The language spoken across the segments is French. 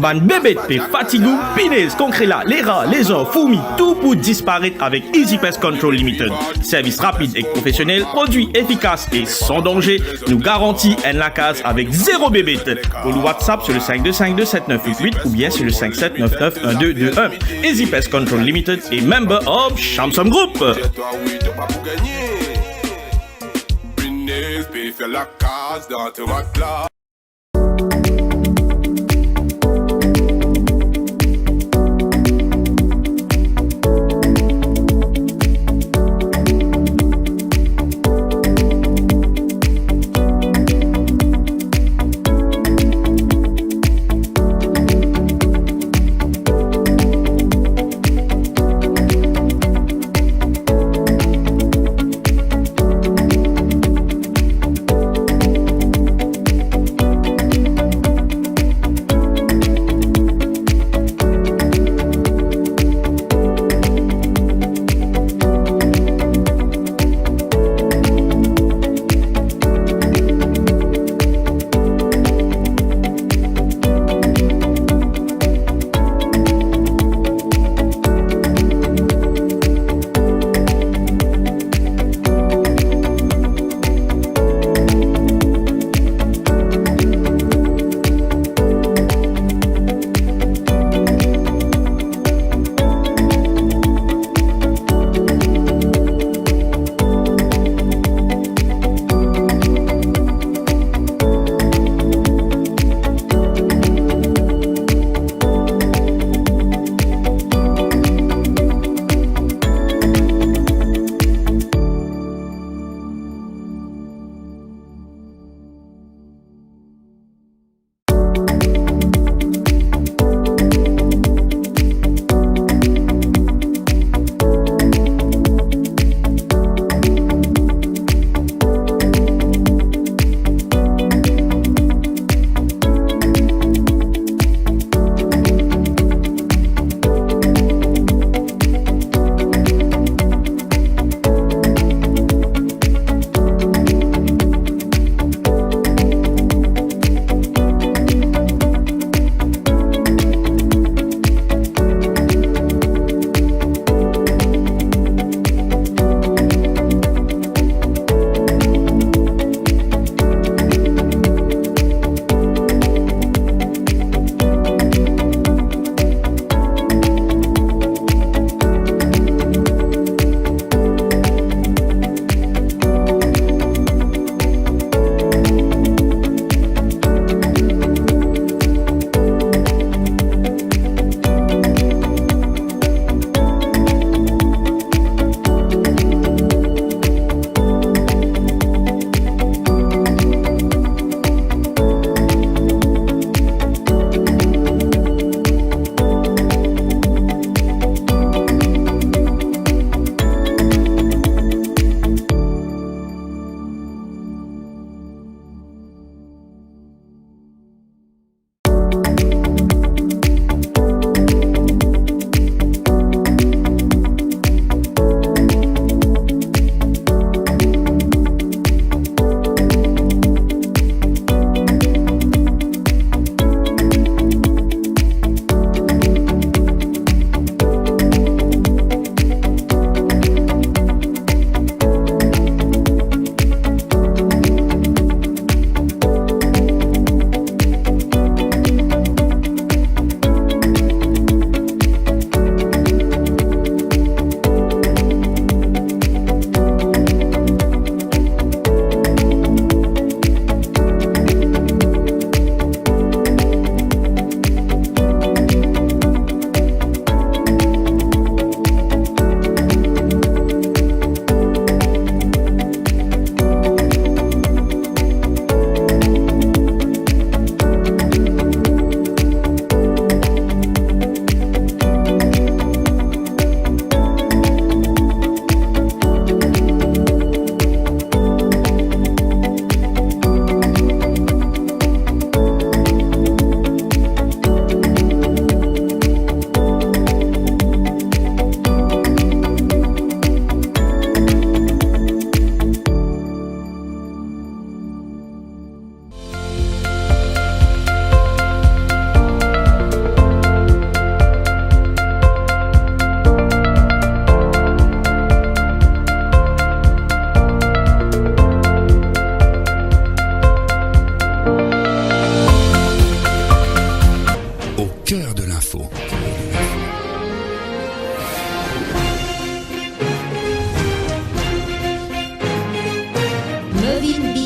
Ban bébé pe fatigou, pinaise, concréla, les rats, les gens, fourmis, tout pour disparaître avec Easy Pest Control Limited. Service rapide et professionnel, produit efficace et sans danger, nous garantit la case avec zéro bébé. Pour le WhatsApp sur le 52527988 ou bien sur le 57991221. Easy Pest Control Limited est member of Shamsum Group. La case dans tes matelas.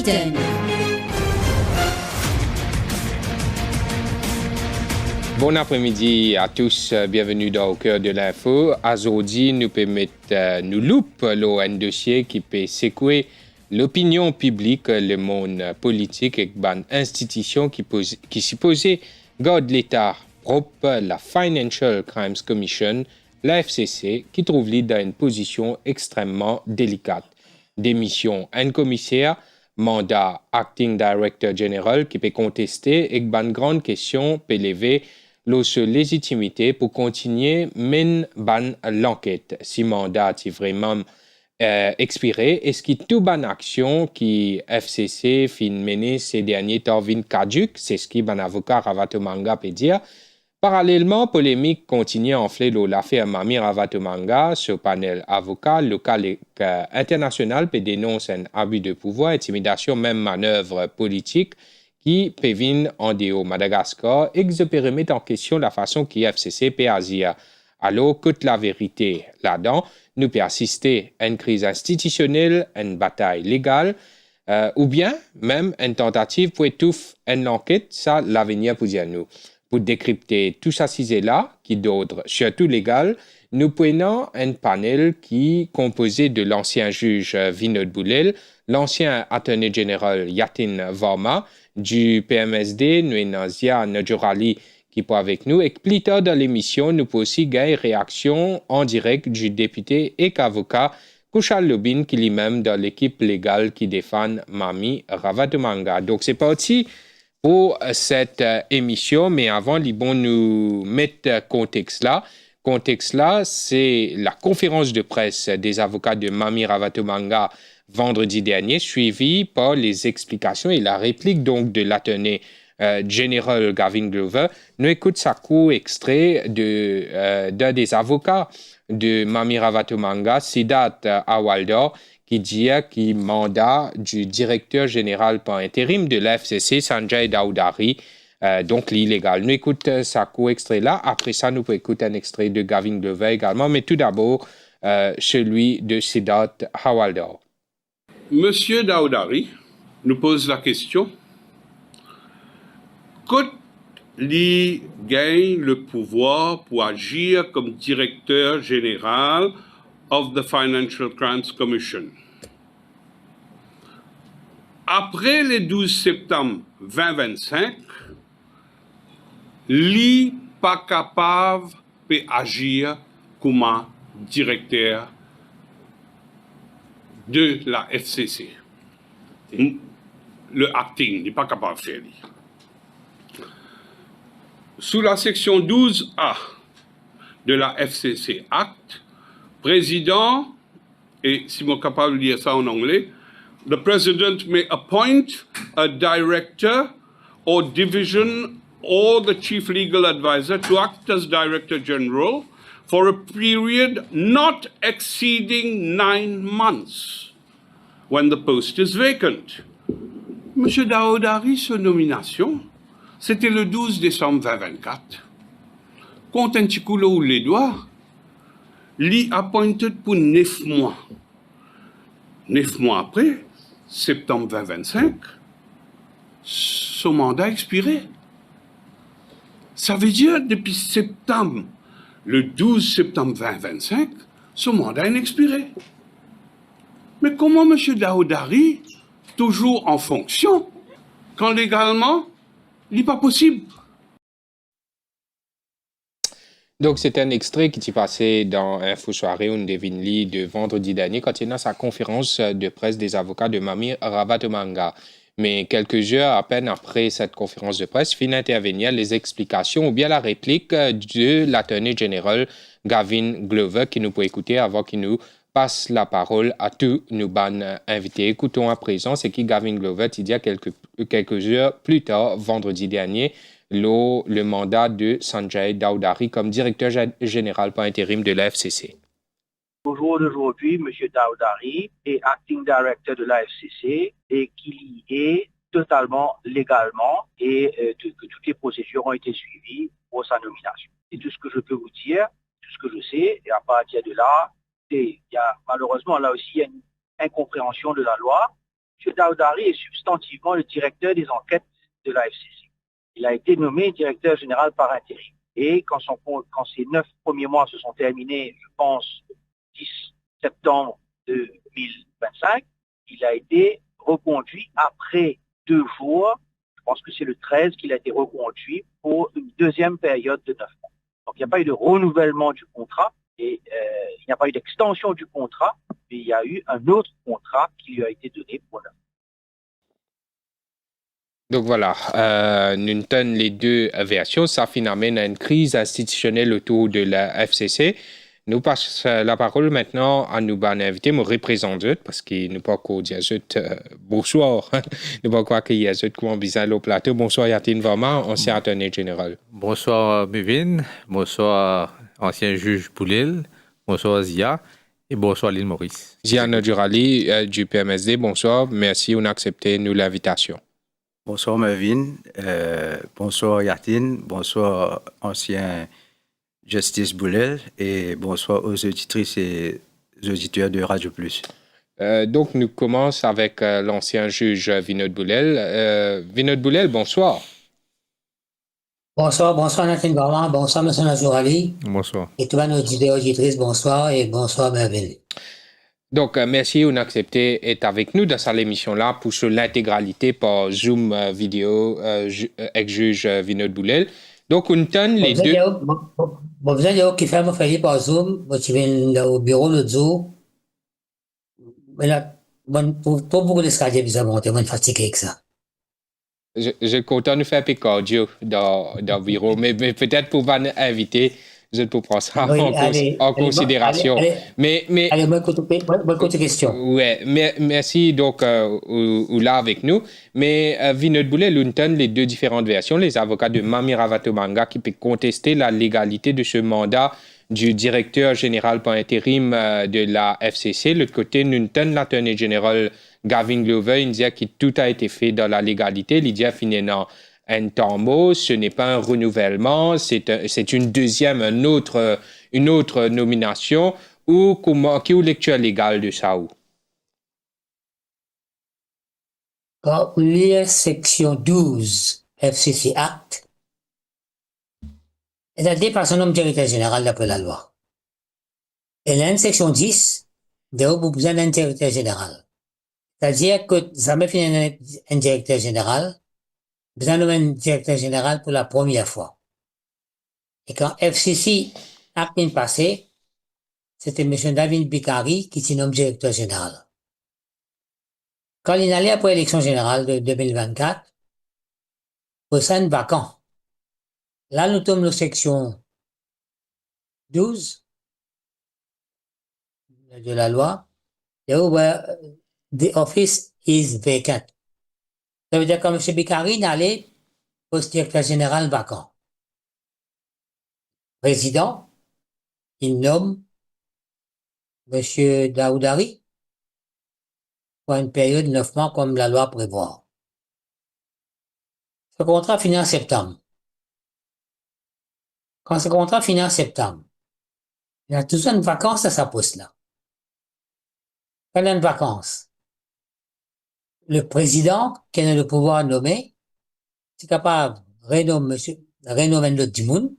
Washington. Bon après-midi à tous, bienvenue dans Au cœur de l'info. Aujourd'hui, nous permettons nous loupe un dossier qui peut secouer l'opinion publique, le monde politique et une institution qui supposait garde l'État propre, la Financial Crimes Commission, la FCC, qui trouve dans une position extrêmement délicate. Démission un commissaire, mandat acting director general qui peut contester et une grande question peut lever leur légitimité pour continuer men ban l'enquête. Si mandat est vraiment expiré, est-ce que toute bonne action qui FCC fin mener ces derniers temps vient caduque, c'est ce que avocat Ravatomanga peut dire. Parallèlement, polémique continue à enfler l'affaire Mami Ravatomanga. Ce panel avocat local et international peut dénoncer un abus de pouvoir, intimidation, même manœuvre politique qui pévine en déo Madagascar et remettre en question la façon qui FCC peut agir. Alors que la vérité là-dedans, nous peut assister à une crise institutionnelle, à une bataille légale, ou bien même une tentative pour étouffer une enquête, ça l'avenir pour dire nous. Pour décrypter tout ça là qui d'ordre surtout légal, nous prenons un panel qui est composé de l'ancien juge Vinod Boulel, l'ancien attorney général Yatin Varma, du PMSD, Nuenazia Najorali, qui est avec nous. Et plus tard dans l'émission, nous pouvons aussi gagner réaction en direct du député et avocat Kushal Lubin, qui est lui-même dans l'équipe légale qui défend Mami Ravatomanga. Donc, c'est parti pour cette émission, mais avant, il est bon nous mettre contexte là. Contexte là, c'est la conférence de presse des avocats de Mami Ravatomanga vendredi dernier, suivie par les explications et la réplique donc de l'attorney général Gavin Glover. Nous écoutons ça court extrait d'un des avocats de Mami Ravatomanga, Siddharth Hawaldar, qui dit qu'il mandat du directeur général par intérim de l'FCC, Sanjay Dowdary, donc l'illégal. Nous écoutons ça court extrait là. Après ça, nous pouvons écouter un extrait de Gavin Glover également, mais tout d'abord, celui de Siddharth Hawaldar. Monsieur Dowdary nous pose la question: qui gagne le pouvoir pour agir comme directeur général of the Financial Crimes Commission? Après le 12 septembre 2025, lui pas capable d'agir comme directeur de la FCC. Le acting n'est pas capable de faire. Sous la section 12A de la FCC Act, président, et si je suis capable de dire ça en anglais, the president may appoint a director or division or the chief legal advisor to act as director general for a period not exceeding 9 months when the post is vacant. Monsieur Dowdary, sa nomination, c'était le 12 décembre 2024. Compte un petit coup où les doigts, lui appointed pour 9 mois. 9 mois après, septembre 2025, son mandat expiré. Ça veut dire depuis septembre, le 12 septembre 2025, son mandat est expiré. Mais comment M. Dowdary, toujours en fonction, quand légalement, il n'est pas possible? Donc, c'est un extrait qui s'est passé dans Info Soirée on devine Lee de vendredi dernier quand il y a sa conférence de presse des avocats de Mami Ravatomanga. Mais quelques heures à peine après cette conférence de presse, fin intervenir les explications ou bien la réplique de l'attorney général Gavin Glover qui nous peut écouter avant qu'il nous passe la parole à tous nos invités. Écoutons à présent ce que Gavin Glover il y a quelques heures plus tard, vendredi dernier, le mandat de Sanjay Dowdary comme directeur général par intérim de la FCC. Au jour d'aujourd'hui, M. Dowdary est acting director de la FCC et qu'il y est totalement légalement et que toutes les procédures ont été suivies pour sa nomination. C'est tout ce que je peux vous dire, tout ce que je sais, et à partir de là, il y a malheureusement là aussi une incompréhension de la loi M. Daoudari est substantivement le directeur des enquêtes de la FCC. Il a été nommé directeur général par intérim. Et quand ces 9 premiers mois se sont terminés, je pense, le 10 septembre 2025, il a été reconduit après 2 jours. Je pense que c'est le 13 qu'il a été reconduit pour une deuxième période de 9 mois. Donc, il n'y a pas eu de renouvellement du contrat et il n'y a pas eu d'extension du contrat, mais il y a eu un autre contrat qui lui a été donné pour 9 mois. Donc voilà, nous tenons les deux versions. Ça amène à une crise institutionnelle autour de la FCC. Nous passons la parole maintenant à nos invités, mon représentant, parce qu'il nous pas encore dire bonsoir. Nous pas quoi qu'il y a comment bizarre au plateau. Bonsoir Yatin Varma, ancien attorney général. Bonsoir Mévin, bonsoir ancien juge Boulel, bonsoir Zia et bonsoir Lille Maurice. Zia Nadurali du PMSD, bonsoir. Merci, on a accepté nous l'invitation. Bonsoir Mévin, bonsoir Yatin, bonsoir ancien Justice Boulel et bonsoir aux auditrices et auditeurs de Radio Plus. Donc, nous commençons avec l'ancien juge Vinod Boulel. Vinod Boulel, bonsoir. Bonsoir Nathan Garland, bonsoir M. Nazourali. Bonsoir. Et tous nos auditeurs et auditrices, bonsoir et bonsoir Merville. Donc, merci, on a accepté d'être avec nous dans cette émission-là pour sur l'intégralité par Zoom vidéo ex-juge Vinod Boulel. Donc, on donne les deux. Vous avez qui fait mon par Zoom, tu viens au bureau l'autre jour. Mais là, pour beaucoup d'escaliers, vous avez monté, on est fatigué avec ça. Je content de faire un cardio dans le bureau, mais peut-être pour vous inviter, je peux prendre ça en considération. Mais allez, moi, côté question. Ouais, merci donc ou là avec nous. Mais Vinod Boulel, Lunton, les deux différentes versions, les avocats de Mami Ravatomanga qui peuvent contester la légalité de ce mandat du directeur général par intérim de la FCC. De l'autre côté, Lunton, l'attorney général Gavin Glover, il dit que tout a été fait dans la légalité. Il dit finalement un tambo, ce n'est pas un renouvellement, c'est une autre nomination. Ou qui est lecture légale de ça ou? Quand on lit section 12 FCC Act, elle a dépassé un homme directeur général d'après la loi. Et là, une section 10, de où vous besoin d'un directeur général. C'est-à-dire que jamais fini un directeur général, vous avez un directeur général pour la première fois. Et quand FCC a bien passé, c'était M. David Bikari qui se nomme directeur général. Quand il est allé après l'élection générale de 2024, au sein vacant, là nous tombons dans la section 12 de la loi, the office is vacant. Ça veut dire que M. Bikari n'allait poste directeur général vacant. Président, il nomme M. Daoudari pour une période de 9 mois comme la loi prévoit. Ce contrat finit en septembre. Quand ce contrat finit en septembre, il y a toujours une vacance à sa poste-là. Quand il y a une vacance, le président, qui a le pouvoir de nommer, c'est capable de renommer l'autre du monde.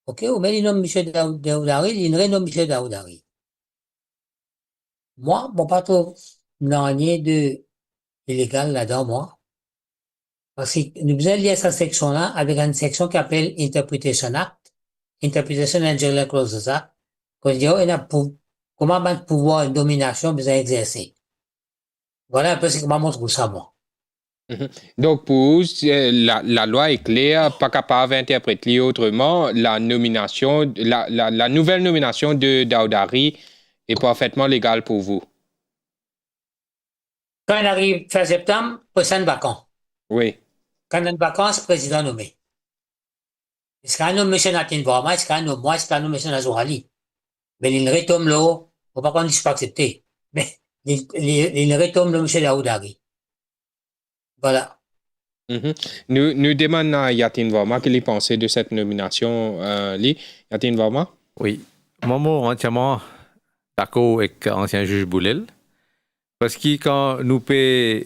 OK, ou bien il nomme M. Daoudari, il renomme M. Daoudari. Moi, bon, pas trop, non, rien de illégal là-dedans, moi. Parce que nous avons lié cette section-là avec une section qui s'appelle Interpretation Act, Interpretation and General Clauses Act, qu'on dit, comment un pouvoir, une domination, vous avez exercé. Voilà un peu ce que m'a montré ça, moi. Donc, pour vous, la loi est claire, pas capable d'interpréter autrement. La nomination, la nouvelle nomination de Daoudari est parfaitement légale pour vous. Quand il arrive fin septembre, prochain vacant. Oui. Quand il y a une vacance, président nommé. Est-ce qu'il y a un nommé M. Nathan Varma, est-ce qu'il y a un nommé moi, est-ce qu'il y a un nommé M. Nazourali? Mais il retombe là, faut pas qu'on dise pas accepter. Mais il retombe le M. Daoudari. Voilà. Nous demandons à Yatin Varma qu'il ait pensé de cette nomination. Yatin Varma? Oui, moi, entièrement d'accord avec l'ancien juge Boulel. Parce que quand nous pouvons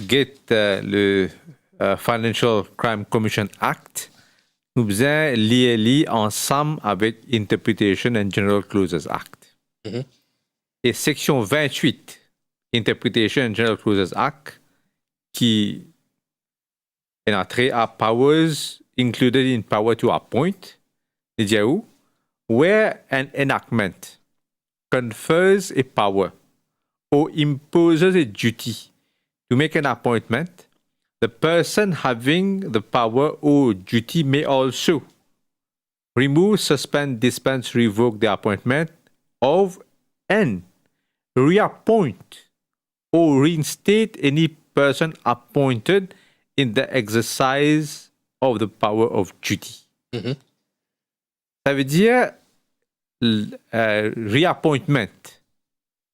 get le Financial Crime Commission Act, nous devons lier ensemble avec Interpretation and General Clauses Act. Et section 28, Interpretation and General Clauses Act, qui est entrée à powers included in power to appoint, dit où, where an enactment confers a power or imposes a duty to make an appointment, the person having the power or duty may also remove, suspend, dispense, revoke the appointment of and reappoint or reinstate any person appointed in the exercise of the power of duty. Ça veut dire reappointment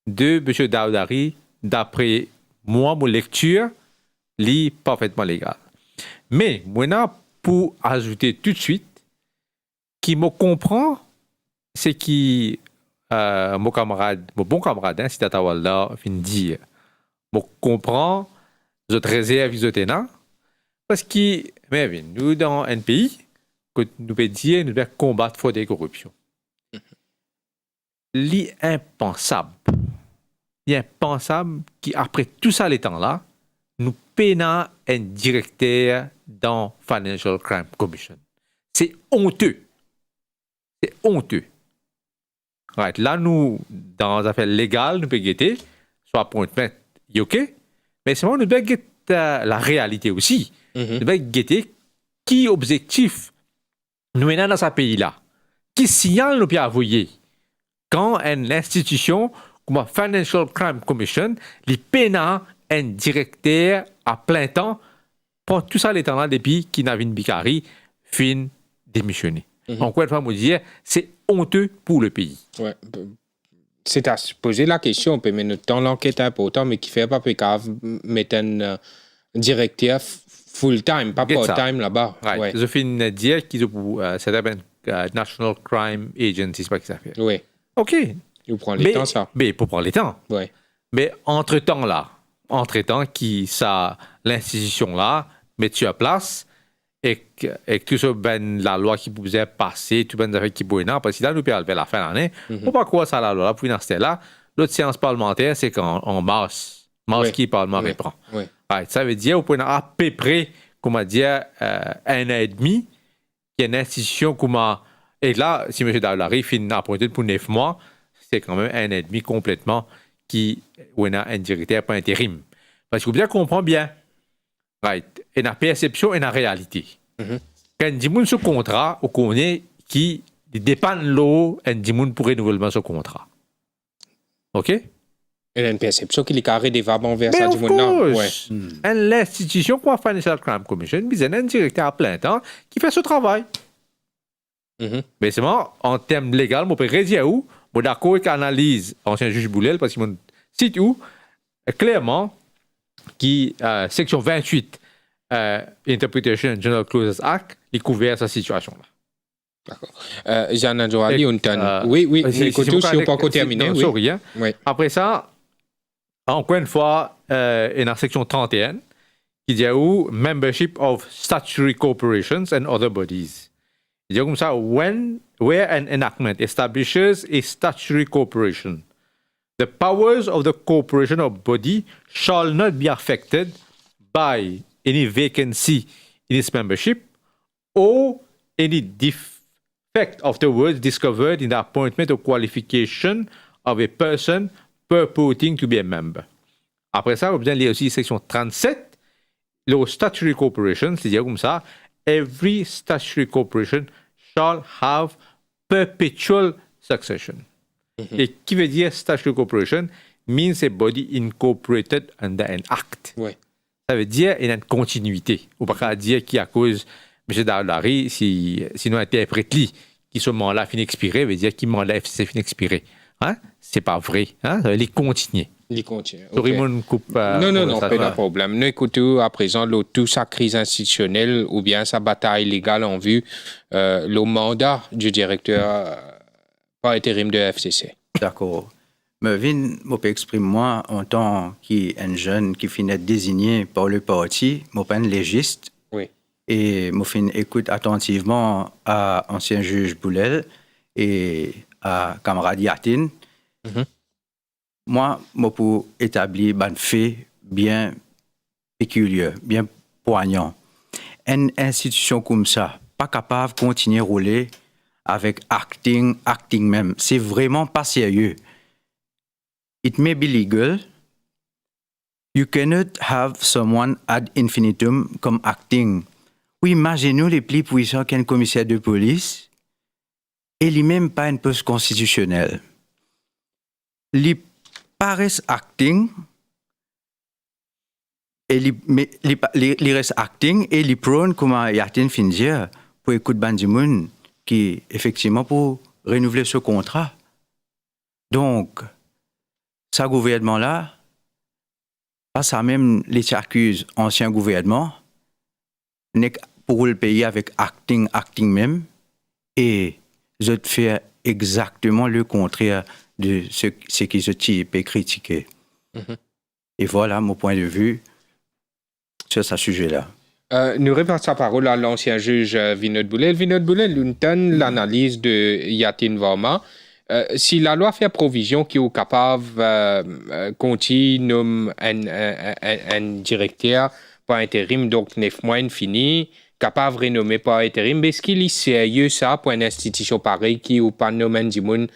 de M. Daoudari, d'après moi, mon lecture, lit parfaitement légal. Mais, maintenant, pour ajouter tout de suite, qui me comprend, c'est qui mon bon camarade, si Tatawalda, fin dire, me comprend, je te réserve, je te parce que, mais nous, dans un pays, que nous pouvons dire, nous devons combattre fraude et corruption. L'impensable qu'après tout ça, les temps-là, nous peinons un directeur dans Financial Crime Commission. C'est honteux. Right. Là, nous, dans les affaires légales, nous pouvons guetter, soit appointment, OK, mais seulement nous devons guetter la réalité aussi. Nous devons guetter qui objectif nous menons dans ce pays-là. Qui signal nous peut envoyer quand une institution comme Financial Crime Commission, les peinant un directeur à plein temps pour tout ça les temps-là depuis qu'il Navin Bikari fin démissionné. Encore une fois, me dire, c'est honteux pour le pays. Ouais. C'est à se poser la question, on peut mettre dans l'enquête important, mais qui fait pas mettre un directeur full-time, pas part-time là-bas. Right. Ouais. Je finis dire qu'ils ont c'est un National Crime Agency, c'est pas que ça fait. Oui. OK. Il prend les temps, ça. Mais pour prendre les temps. Ouais. Mais entre-temps, qui ça, l'institution-là, met sur place, et que tout ça, ben, la loi qui pouvait passer, tout ben, affaires qui pouvaient, non, parce que là, nous pouvons la fin de l'année. On pas quoi ça, la loi, puis dans ce là l'autre séance parlementaire, c'est qu'en mars qui le Parlement reprend. Oui. Right. Ça veut dire, au point à peu près, comment dire, 1 an et demi, il y a une institution, comment. Et là, si M. Daoudari finit appointé pour 9 mois, c'est quand même 1 an et demi complètement qui on a un directeur par intérim. Parce que vous bien comprendre bien, right, et la perception et la réalité. Quand on dit ce contrat, on connaît qui dépend de l'eau, on dit pour renouvellement ce contrat. OK? Il y a une perception qu'il est carré des vabons vers Mais ça of du monde. Non. course. L'institution comme Financial Crime Commission, il y a un directeur à plein temps qui fait ce travail. Mais c'est bon, en termes légaux, on peut redire où, on est d'accord avec l'analyse ancien juge Boulel, parce qu'il cite où, clairement, qui, section 28, Interpretation and General Clauses Act, il couvert cette situation-là. D'accord. Jean Adjoali, oui, mais écoutez, si on peut encore terminer. Oui. Sorry, hein. Oui. Après ça, encore une fois, il y a la section 31 qui dit où membership of statutory corporations and other bodies. Il dit comme ça, where an enactment establishes a statutory corporation, the powers of the corporation or body shall not be affected by any vacancy in its membership or any defect of the words discovered in the appointment or qualification of a person purporting to be a member. Après ça, on peut lire aussi section 37, le statutory corporation, c'est-à-dire comme ça, every statutory corporation shall have perpetual succession. Et qui veut dire statutory corporation means a body incorporated under an act. Oui. Ça veut dire une continuité. On ne peut pas dire qu'à cause de M. Daoudari, si nous interprétons qui ce mandat finit expiré, veut dire qu'il mandat FCC finit expiré. Hein? C'est pas vrai. Hein? Ça veut dire continuer. Il continue. Okay. Non, pas de problème. Nous écoutons à présent toute sa crise institutionnelle ou bien sa bataille légale en vue, le mandat du directeur par intérim de FCC. D'accord. Mervyn, je peux exprimer moi en tant qu'un jeune qui finit désigné par le parti, je suis un légiste. Oui. Et je écoute attentivement à ancien juge Boulel et à camarade Yatin. Moi, je peux établir un fait bien péculier, bien poignant. Une institution comme ça, pas capable de continuer à rouler avec acting même. C'est vraiment pas sérieux. It may be legal. You cannot have someone ad infinitum comme acting. Oui, imaginez-nous les plus puissants qu'un commissaire de police et lui-même pas un poste constitutionnel. Il paraît acting et il reste acting et il prône comme Yatin fin dire pour écouter Bandimoun qui effectivement pour renouveler ce contrat. Donc, ce gouvernement-là, pas ça même les accuse ancien gouvernement, n'est pour le pays avec acting même, et je fais exactement le contraire de ce qui se type et critiqué. Et voilà mon point de vue sur ce sujet-là. Nous repassons la parole à l'ancien juge Vinod Boulel. Vinod Boulel, nous donne l'analyse de Yatin Varma. Si la loi fait provision qui est capable continuer un directeur par intérim, donc 9 mois fini, capable de renommer par intérim, mais est-ce qu'il est sérieux ça pour une institution pareille qui ou pas nommé du monde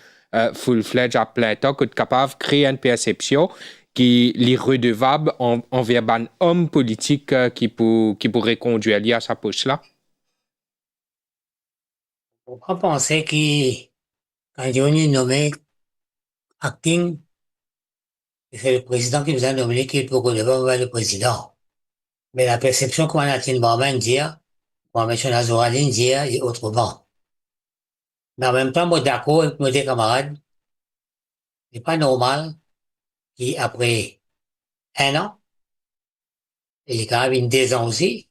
full-fledged à plein temps, qui est capable de créer une perception qui est redevable envers un homme politique qui pourrait conduire à sa poche là? On pensait que quand on est nommé acting, c'est le président qui nous a nommé qui peut relever vers le président. Mais la perception qu'on a Yatin Varma dit, comme M. Nazoradine dit, est autrement. Mais en même temps, moi d'accord avec mes camarades, c'est pas normal qu'après 1 an, et quand même 2 ans aussi,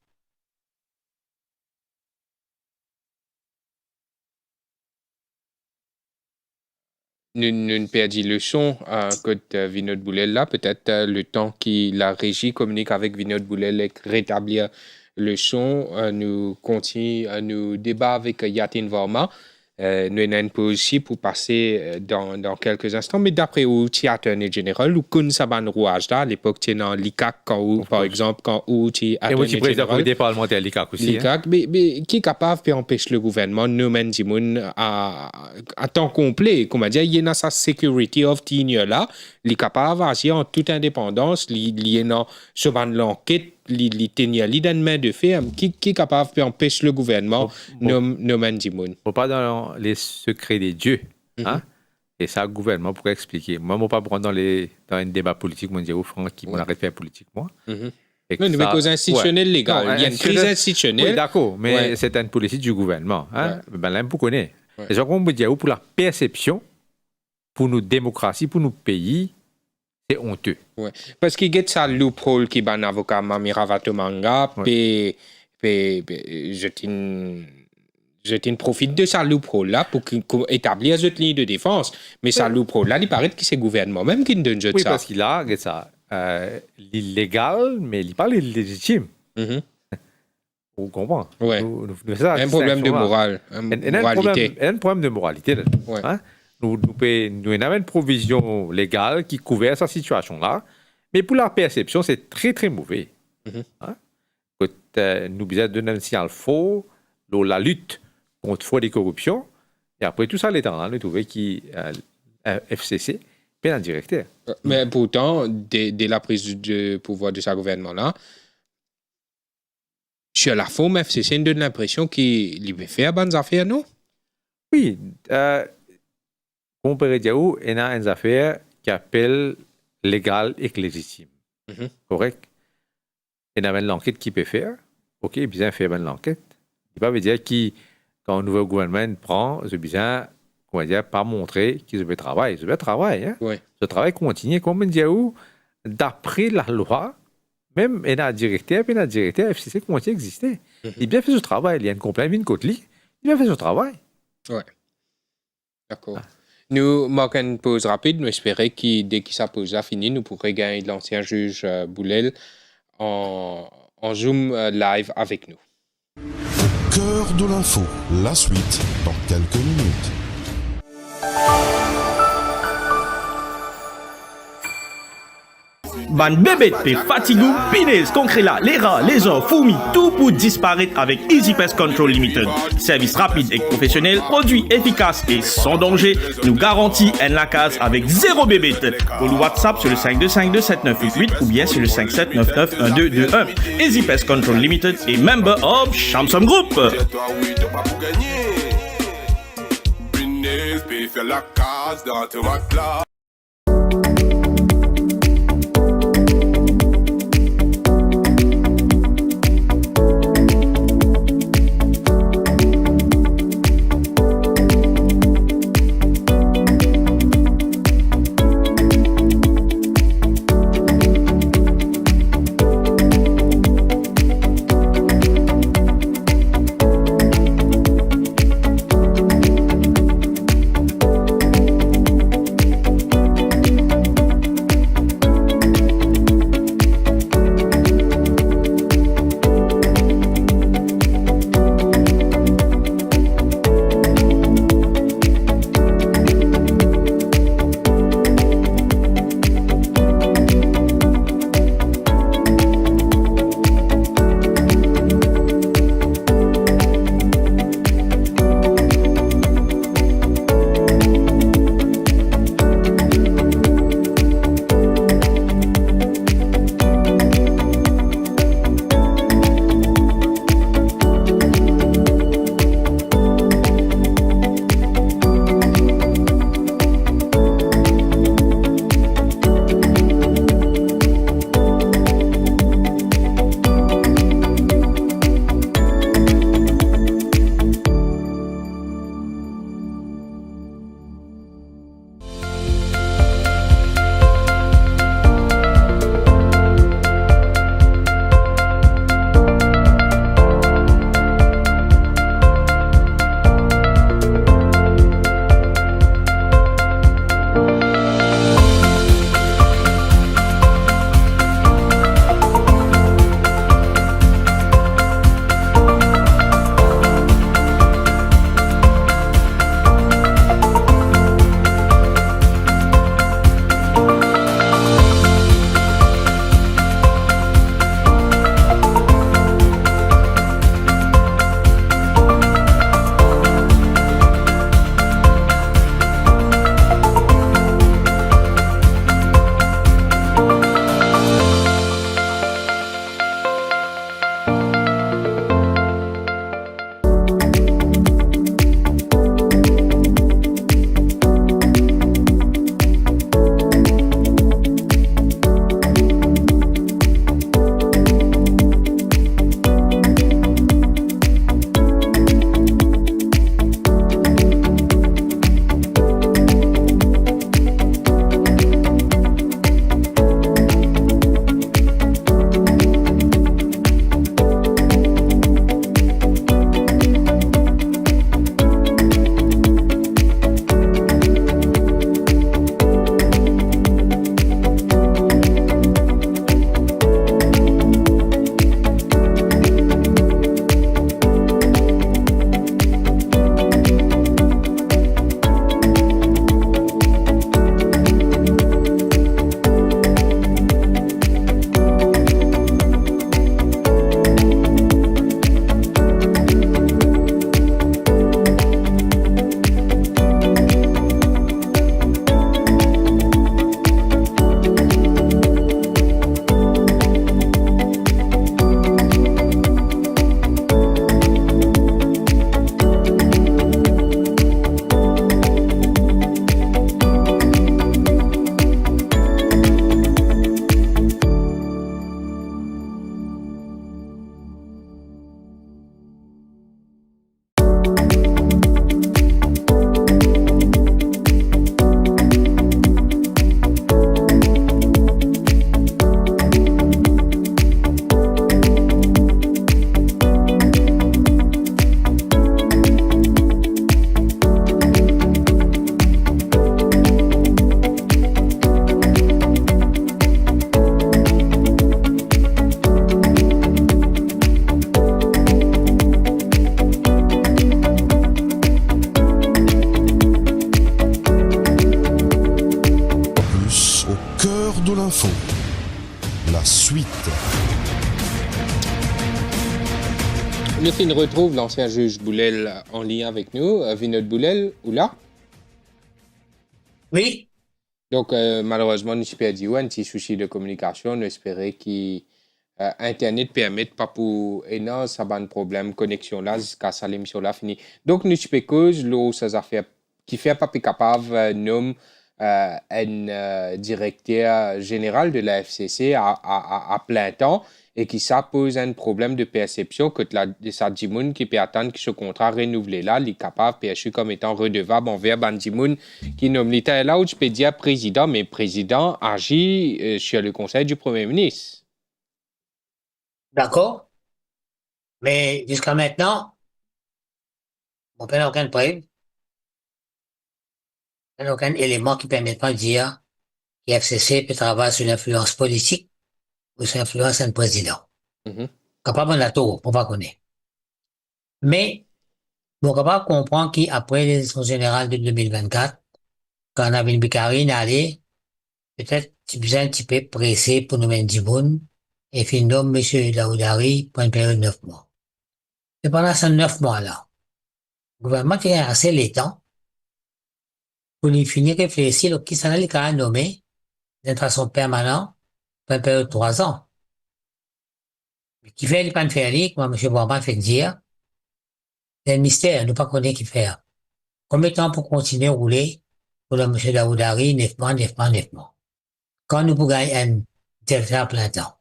Nous perdit le son que Vinod Boulel là. Peut-être le temps que la régie communique avec Vinod Boulel et rétablir le son. Nous continuons à nous débattre avec Yatin Varma. Nous avons une pause aussi pour passer dans quelques instants. Mais d'après où tu attorney général, ou kun saban rouage là, à l'époque tu es dans l'ICAC, par exemple, quand où tu Et moi, je suis attorney président du général. comité parlementaire l'ICAC aussi. L'ICAC, mais qui est capable d'empêcher le gouvernement de nommer Dimoun à temps complet, comment dire, il y a sa security of tenure là, il est capable d'agir en toute indépendance, il y a sur l'enquête, il tenir l'idée main de fer, qui est capable d'empêcher le gouvernement de nommer Dimoun. Faut pas dans les secrets des dieux. Hein? Et ça, le gouvernement pourrait expliquer. Moi, je ne pas prendre dans un débat politique, moi, je dis Franck qui m'en arrête faire politique, moi. Non, mais cause institutionnelle légale. Non, Il y a une crise institutionnelle. Oui, d'accord, mais Ouais. c'est une politique du gouvernement. Hein? Ben là, vous connaissez. Ouais. Et ce qu'on me dit, pour la perception, pour nos démocraties, pour nos pays, c'est honteux. Ouais. Parce qu'il y a ça loophole qui est un avocat Mamira Vatomanga, puis je profite de ça loophole là pour établir cette ligne de défense. Mais ça loophole là, il paraît que c'est le gouvernement même qui donne Oui, ça. parce qu'il a, regarde ça, l'illégal, mais il parle illégitime. Vous comprenez? Ouais. Nous ça, Un problème de distinction-là. morale, moralité. Un problème de moralité. Là. Ouais. Hein? Nous avons une provision légale qui couvre cette situation-là, mais pour la perception, c'est très, très mauvais. Hein? Nous avons donné un signal faux, la lutte contre fraude et corruption, et après tout ça, l'État, nous trouvons qui FCC, puis un directeur. Mais pourtant, dès la prise de pouvoir de ce gouvernement-là, sur la forme, FCC donne l'impression qu'il veut faire bonnes affaires, non? Oui, on peut dire qu'il y a une affaire qui appelle légale et légitime. Correct? Il y a une enquête qui peut faire. OK, bien faire une enquête. Il ne veut pas dire que quand un nouveau gouvernement prend, c'est bien, comment dire, pas montrer qu'ils veulent travailler. Ils veulent travailler. Hein? Ouais. Ce travail continue. Comme on dit, d'après la loi, même il y a un directeur, puis un directeur FCC continue à exister. Il a bien fait ce travail. Il y a une complainte, une côte-lit. Il a bien fait ce travail. Ouais. D'accord. Nous marquons une pause rapide. Nous espérons que dès que sa pause a fini, nous pourrons gagner l'ancien juge Boulel en Zoom live avec nous. Cœur de l'info, la suite dans quelques minutes. Ban bébé, t'es fatigué, pinaise, concret là, les rats, les gens, fourmis, tout pour disparaître avec Easy Pest Control Limited. Service rapide et professionnel, produit efficace et sans danger, nous garantit un lacage avec 0 bébé. Pour le WhatsApp sur le 52527988 ou bien sur le 57991221. Easy Pest Control Limited est member of Shamsom Group. Punaise, puis faire la case dans tes matelas. l'info. La suite. Le film retrouve l'ancien juge Boulel en lien avec nous. Vinod Boulel, ou là? Oui, Donc, malheureusement, nous avons perdu un petit souci de communication. Nous espérons que Internet permet pas pour énorme ça va un problème connexion là jusqu'à ça l'émission là fini. Donc, nous avons cause l'eau ces affaires qui fait pas capable nomme un directeur général de la FCC à plein temps et qui ça pose un problème de perception que ça Dimoun qui peut attendre que ce contrat renouvelé là, il est capable perçu comme étant redevable envers Bandimoun qui nomme l'État là où je peux dire président, mais président agit sur le conseil du Premier ministre. d'accord. Mais jusqu'à maintenant, on n'a aucune preuve, aucun élément qui permettra de dire que FCC peut travailler sur l'influence politique ou sur l'influence d'un président. Capable on a tout, on va connaître. Mais, on est capable de comprendre qu'après les élections générales de 2024, quand Nabil Bikari est allé, peut-être tu besoin un petit peu pressé pour nous mettre du monde et puis nomme M. Daoudari pour une période de 9 mois. Et pendant ces 9 mois-là, le gouvernement a assez les temps pour lui finir réfléchir qui s'en allait quand même nommer d'une façon permanente pour une période de 3 ans. Mais qui fait les pas de faire lire, comme M. Bourman fait dire, c'est un mystère, nous ne pas connaître qui faire. Combien de temps pour continuer à rouler pour le M. Daoudari, 9 mois, 9 mois, 9 mois. Quand nous pouvons gagner un directeur à plein temps,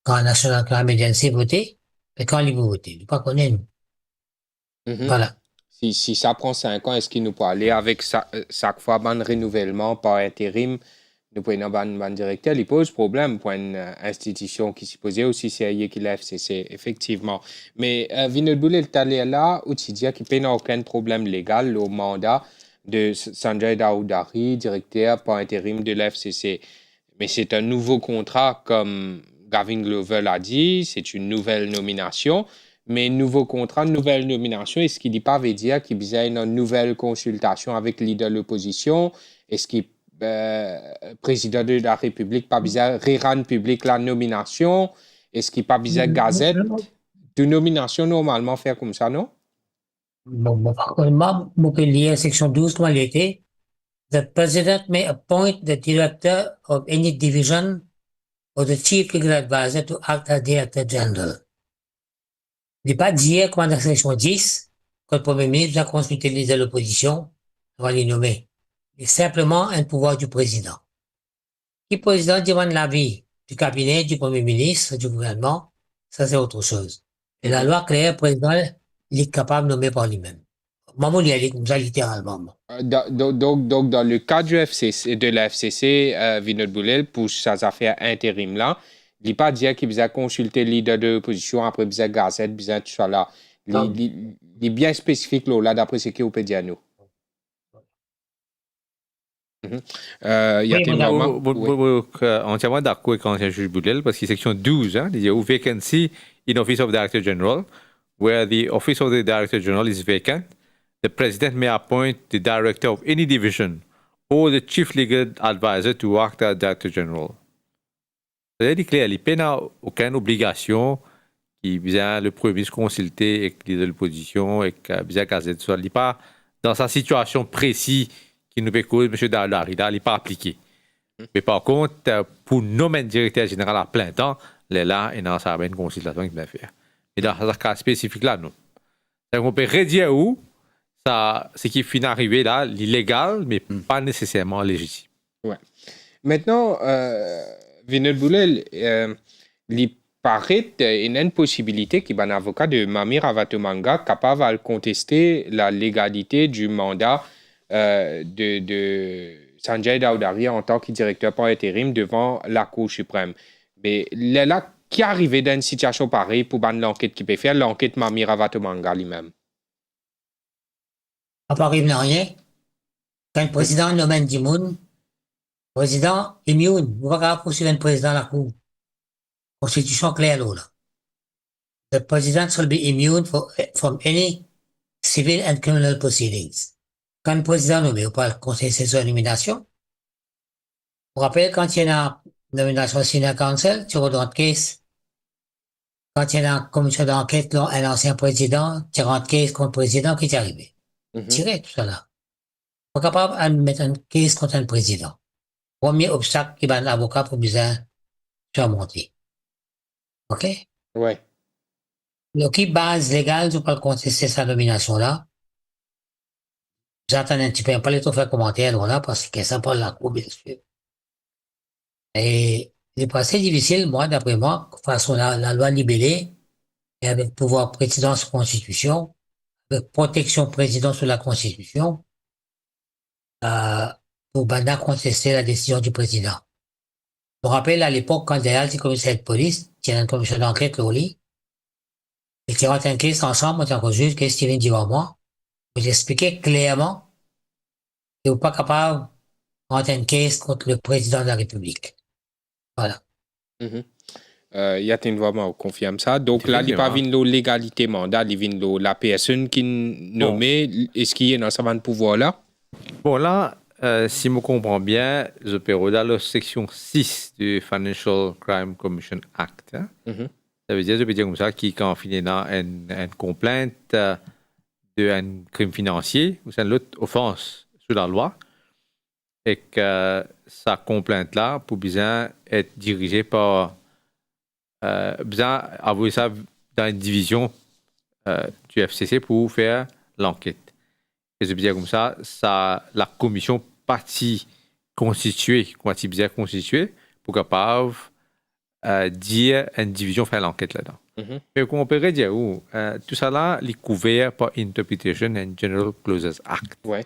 quand National Crime Agency voté, et quand il veut voter, nous ne pas connaître. Voilà. Si ça prend 5 ans, est-ce qu'il nous peut aller avec chaque fois un renouvellement par intérim, nous prenons un directeur, il pose problème pour une institution qui s'y posait aussi sérieux que la FCC, effectivement. Mais Vinod Boulel, tu allé là où tu dis qu'il n'y a aucun problème légal au mandat de Sanjay Daoudari, directeur par intérim de la FCC. Mais c'est un nouveau contrat, comme Gavin Glover l'a dit, c'est une nouvelle nomination. Mais nouveau contrat, nouvelle nomination, est-ce qu'il n'y pas veut dire qu'il y a une nouvelle consultation avec le leader de l'opposition? Est-ce qu'il président de la République pas besoin de rendre public la nomination? Est-ce qu'il pas besoin de gazette? De nomination normalement faire comme ça, non? Bon, par contre, moi, je lire section 12, comment il était. The president may appoint the director of any division or the chief legal advisor to act as director general. Il n'est pas dire, comment dans la section 10, que le Premier ministre doit consulter les de l'opposition avant de les nommer. C'est simplement un pouvoir du président. Si le président demande l'avis du cabinet, du Premier ministre, du gouvernement, ça c'est autre chose. Et la loi claire, le président, il est capable de nommer par lui-même. Maman, il est comme ça, littéralement. Donc, dans le cas du FCC, de la FCC, Vinod Boulel, pour ces affaires intérim-là, il n'est pas dire qu'il besoin consulter le leader de l'opposition, après besoin gazette, besoin tout ça là. Il est bien spécifique là, d'après ce qu'il peut dire à nous. Entièrement d'accord avec l'ancien juge Boulel, parce que section 12, il dit vacancy in office of Director General, where the office of the Director General is vacant, the President may appoint the Director of any division or the Chief Legal Advisor to act as Director General. C'est-à-dire qu'il n'y a aucune obligation qui vient le Premier ministre consulter avec les de l'opposition, avec la gazette, il n'est pas dans sa situation précise qui nous peut causer M. Daoudari, il n'est pas appliqué. Mais par contre, pour nommer un directeur général à plein temps, là, il y a une consultation qui vient faire. Et dans ce cas spécifique là, non. On peut redire où ce qui finit d'arriver là, l'illégal, mais pas nécessairement légitime. Ouais. Maintenant, Vinod Boulel, il paraît qu'il y a une possibilité qu'il y ait un avocat de Mamir Avatomanga capable de contester la légalité du mandat de Sanjay Daoudari en tant que directeur par intérim devant la Cour suprême. Mais là, qui est arrivé dans une situation pareille pour l'enquête qui peut faire, l'enquête Mamir Avatomanga lui-même? À Paris, il n'y a rien. Quand le président nomme un Dimoun, président immune, vous ne pouvez pas poursuivre un président à la Cour. Constitution claire, là. The president shall be immune from any civil and criminal proceedings. Quand le président nommé ou pas le conseil de élimination, vous rappelez quand il y a nomination senior counsel, tu rentres case. Quand il y a une commission d'enquête, là, un ancien président, tu rentres case contre le président qui est arrivé. Tirer tout ça là. Pas capable de mettre une case contre un président. Premier obstacle qui va l'avocat pour bien surmonter. OK? Ouais. Donc, qui base légale, tu peux contester sa nomination là. J'attends un petit peu, on peut pas tout faire commentaire là, parce que ça parle la cour, bien sûr. Et c'est assez difficile, moi, d'après moi, face à la loi libellée, et avec pouvoir président sur la Constitution, avec protection président sur la Constitution, pour banda contester la décision du président. Je me rappelle à l'époque, quand Dayal était commissaire de police, il y a une commission d'enquête, Loli, et qui rentre un case ensemble, en tant que juge, qu'est-ce qu'il vient dire à moi, pour expliquer clairement qu'il n'est pas capable de rentrer un case contre le président de la République. Voilà. Y a une vraiment confirme ça. Donc là, il n'y a pas de légalité mandat, il y a la personne qui nommée, est-ce qu'il y a dans sa de pouvoir là? Bon, là, si je comprends bien, je peux regarder la section 6 du Financial Crime Commission Act. Hein? Ça veut dire, je peux dire comme ça, qui quand finit dans une complainte d'un crime financier ou c'est une autre offense sur la loi, et que sa complainte-là, pour bien être dirigée par, bien avoir ça dans une division du FCC pour faire l'enquête. Et je veux dire comme ça, la commission partie constituée, bien constituée, pour capable dire une division faire l'enquête là-dedans. Mais on pourrait dire, tout ça là, est couvert par Interpretation and General Clauses Act. Ouais.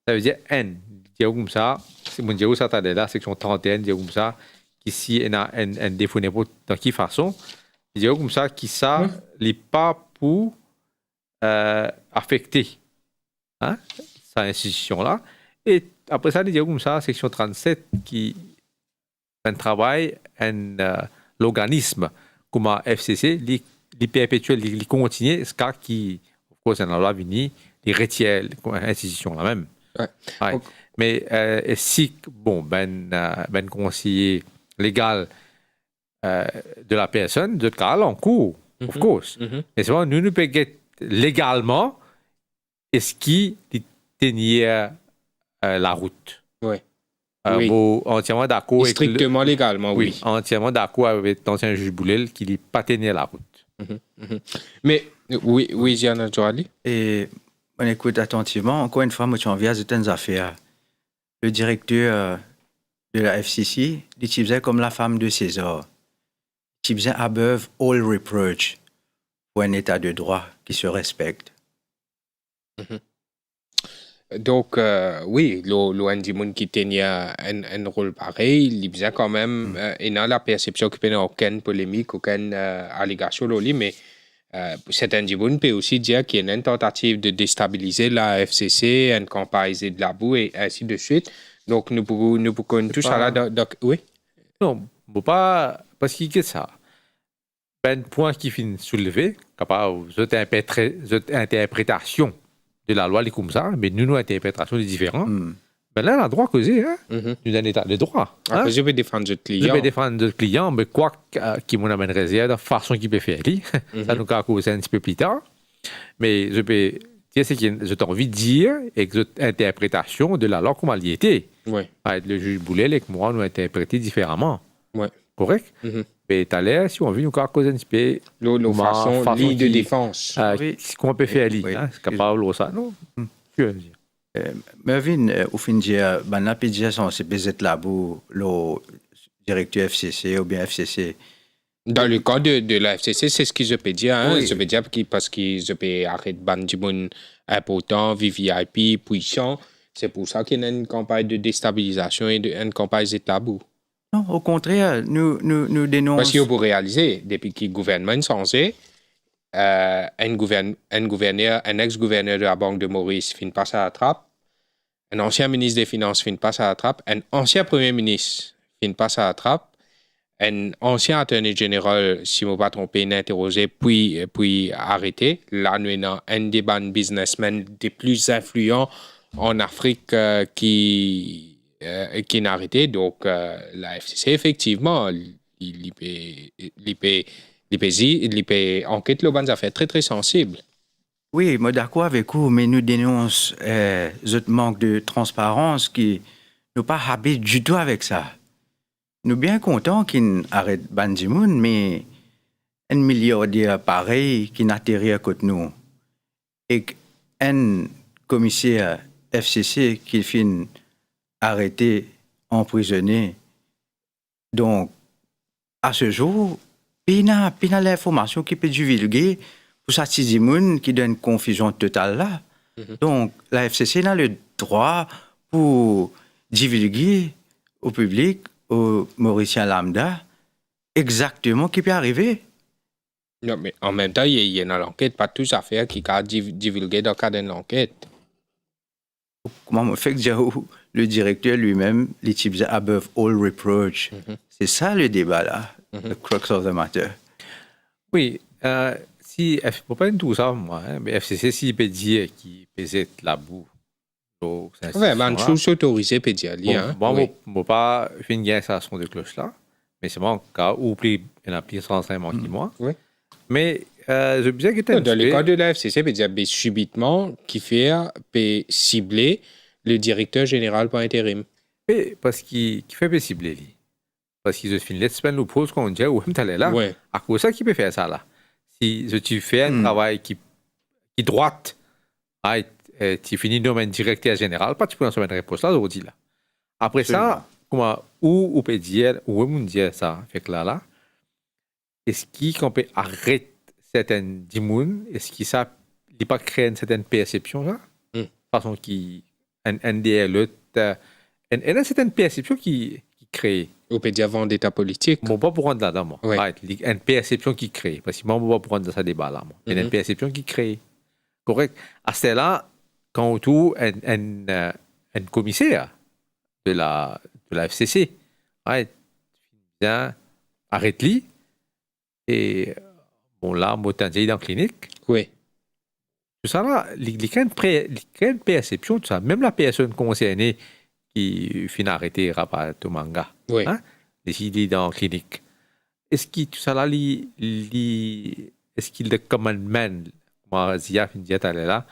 Ça veut dire N. Dire comme ça, c'est mon dire ça t'as là, section 31, dire comme ça, qu'ici il y a un défaut n'importe dans quelle façon, dire comme ça, qui ça, n'est pas pour affecter cette institution-là. Et après ça, il y a comme ça, section 37, qui un travail, l'organisme comme FCC, les perpétuels, les continue, ce cas qui, of course, dans la loi venue, les retient l'institution là même. Ouais. Ouais. Okay. Mais si, bon, ben conseiller légal de la personne, de cas en cours, of course. Mais c'est vrai, nous pouvons get légalement, est-ce qu'il tenait la route? Oui. Oui. Entièrement d'accord. Strictement légalement, oui. Entièrement d'accord avec l'ancien juge Boulel qui n'est pas tenu la route. Mais, oui, Gianna Joali. Et on écoute attentivement. Encore une fois, moi, tu en viens à certaines affaires. Le directeur de la FCC, il faisait comme la femme de César. Il faisait above all reproach pour un état de droit qui se respecte. Donc, oui, l'ONG qui tenait un rôle pareil, il faisait quand même, et dans la perception qu'il n'y a aucune polémique, aucune allégation, mais cet individu peut aussi dire qu'il y a une tentative de déstabiliser la FCC, une campagne de la boue et ainsi de suite. Donc, nous pouvons tout ça là. Oui? Non, pas parce qu'il y a ça. Un point qui finit soulevé, capable de interprétation de la loi, comme ça, mais nous, interprétation est différente. Ben là, on a le droit à causer, hein? Nous, un état de droit. Après, je vais défendre notre client. Je vais défendre notre client, mais quoi qu'il m'en amène réserve, de façon qu'il peut faire, ça nous a causé un petit peu plus tard. Mais je peux dire ce que j'ai envie de dire et que cette interprétation de la loi, comment elle y était. Oui. Le juge Boulel et moi, nous interprété différemment. Oui. Correct? Mais tout à l'heure, si on veut nous causer un petit peu. Nos façons ligne de défense. Ce qu'on peut faire, c'est capable de ça, non? Tu veux dire? Mervyn, au fin de dire, la pédiation, c'est peut-être là pour le directeur FCC ou bien FCC. Dans le cas de la FCC, c'est ce que je peux dire. Hein? Oui. Je peux dire parce que je peux arrêter Bandimoun important, VVIP, puissant. C'est pour ça qu'il y a une campagne de déstabilisation et une campagne de tabou. Non, au contraire, nous dénonçons. Parce qu'il faut réaliser, depuis que le gouvernement est censé, un ex-gouverneur de la Banque de Maurice finit pas à la trappe, un ancien ministre des Finances finit pas à la trappe, un ancien premier ministre finit pas à la trappe, un ancien attorney général, si je ne me pas trompé, interrogé, puis arrêté. Là, nous avons un des businessmen des plus influents en Afrique qui qui n'a arrêté. Donc, la FCC, effectivement, il peut enquête le ban affaires très, très sensible. Oui, moi d'accord avec vous, mais nous dénonçons ce manque de transparence qui nous pas habitués du tout avec ça. Nous bien contents qu'il arrête Bandimoun, mais un milliardaire pareil qui n'atterrit à côté de nous et un commissaire FCC qui finit arrêté, emprisonné. Donc, à ce jour, il n'y a l'information qui peut divulguer pour ça, Tizimoun qui donne confusion totale là. Donc, la FCC a le droit pour divulguer au public, aux Mauriciens lambda, exactement ce qui peut arriver. Non, mais en même temps, il y a l'enquête, pas tous affaires qui a divulgué dans le cadre de l'enquête. Comment fait que le directeur lui-même, les types above all reproach. C'est ça le débat là, the crux of the matter. Oui, si faut pas tout ça moi, hein, mais FCC si peut dire qui pesait la boue. Oui, mais je suis autorisé peut dire hein. Bon, moi pas finir ça son de cloche là, mais c'est mon cas ou plus il y a plus renseignements qui moi. Oui. Mais je bien que dans le cas de la FCC peut dire subitement qui fait peut cibler le directeur général par intérim. Et parce qu'il fait cibler lui. Parce qu'il se finit let's spend le pose qu'on dit ou même t'allais là. Ouais. À cause ça qui peut faire ça là. Si tu fais un travail qui droite, tu finis domaine directeur général, pas tu peux en faire une réponse là aujourd'hui là. Après ça, comment ou peut dire ou on dire ça fait que là est-ce qu'on peut arrêter certaines dimoun, est-ce qu'il ça il pas créer une certaine perception là, façon qui un des l'autre une certaine perception qui crée. Ou peut dire vendetta politique. Bon, pas pour rendre là-dedans, moi. Oui. Une perception qui crée. Parce que moi, on va prendre ça débat là, moi. Il y a une perception qui crée. Correct. À ce là, quand tout un commissaire de la FCC, arrête-lui. Et bon, là, moi, t'as dans la clinique. Oui. Tout ça là, il y a une perception, tout ça. Même la personne concernée qui finit arrêter Rapat Manga. Oui. Hein? Il est dans la clinique. Est-ce que tout ça là, est-ce qu'il est commandement, moi, Zia finit là,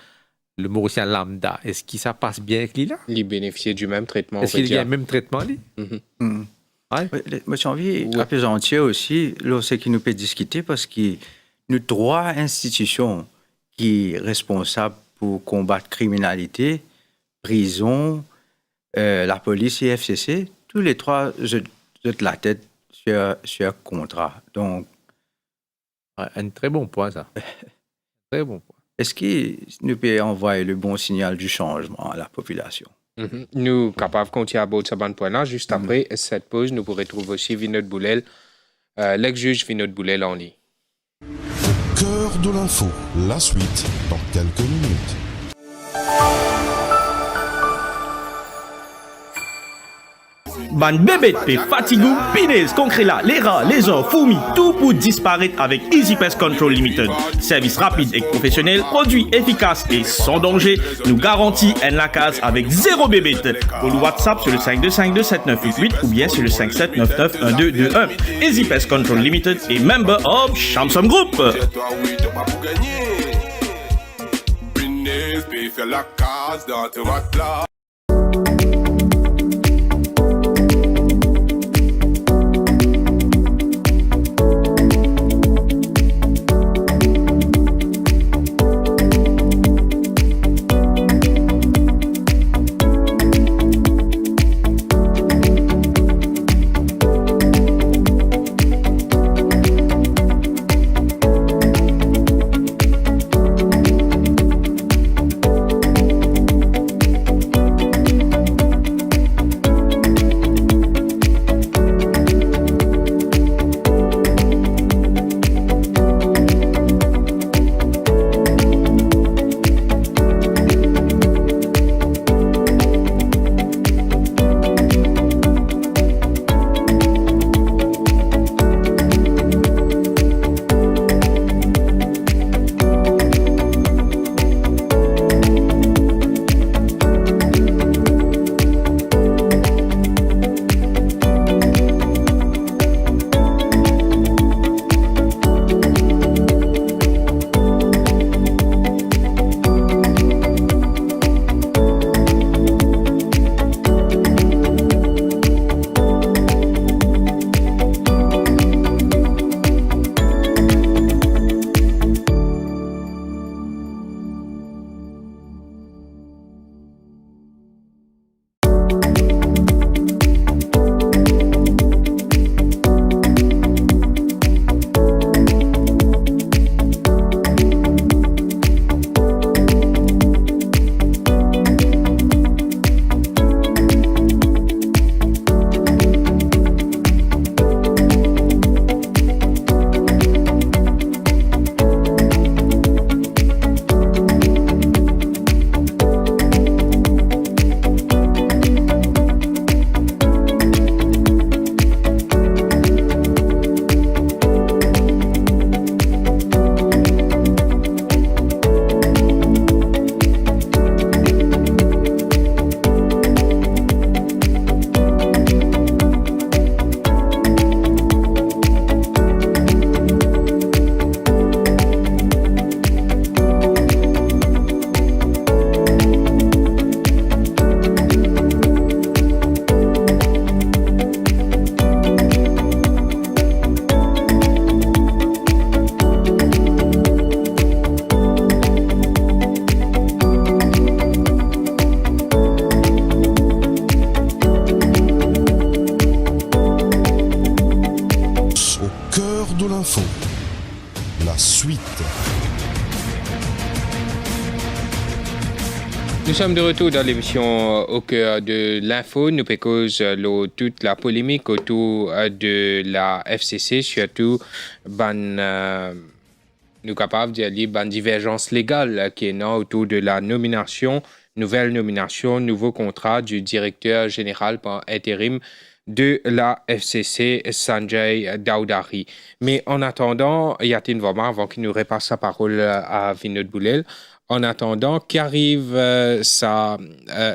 le Mauricien lambda, est-ce que ça passe bien avec lui là? Il bénéficie du même traitement. Est-ce qu'il y a le même traitement lui? Ouais. Moi, j'ai envie d'appesantir aussi, là, ce qui nous peut discuter parce que nous trois institutions qui sont responsables pour combattre la criminalité, prison, la police et FCC, tous les trois jetent la tête sur un contrat. Donc, un très bon point, ça. Très bon point. Est-ce que nous pouvons envoyer le bon signal du changement à la population? Nous sommes capables de continuer à aborder ce point-là. Juste après cette pause, nous pourrons trouver aussi Vinod Boulel, l'ex-juge Vinod Boulel en ligne. Cœur de l'info, la suite dans quelques minutes. Ban bébé pe fatigou, pinez, concret là, les rats, les ors, fourmis, tout pour disparaître avec Easy Pest Control Limited. Service rapide et professionnel, produit efficace et sans danger, nous garantit un lacage avec 0 bébé. Pour le WhatsApp sur le 52527988 ou bien sur le 57991221. Easy Pest Control Limited est member of Shamsom Group. Fait la case dans tes matelas. de l'info, la suite. Nous sommes de retour dans l'émission Au cœur de l'info. Nous pécosons toute la polémique autour de la FCC, surtout nous capables de dire une divergence légale qui est là autour de la nouvelle nomination, nouveau contrat du directeur général par intérim de la FCC, Sanjay Dowdary. Mais en attendant, Yatin Voma, avant qu'il nous repasse la parole à Vinod Boulel, en attendant qu'arrive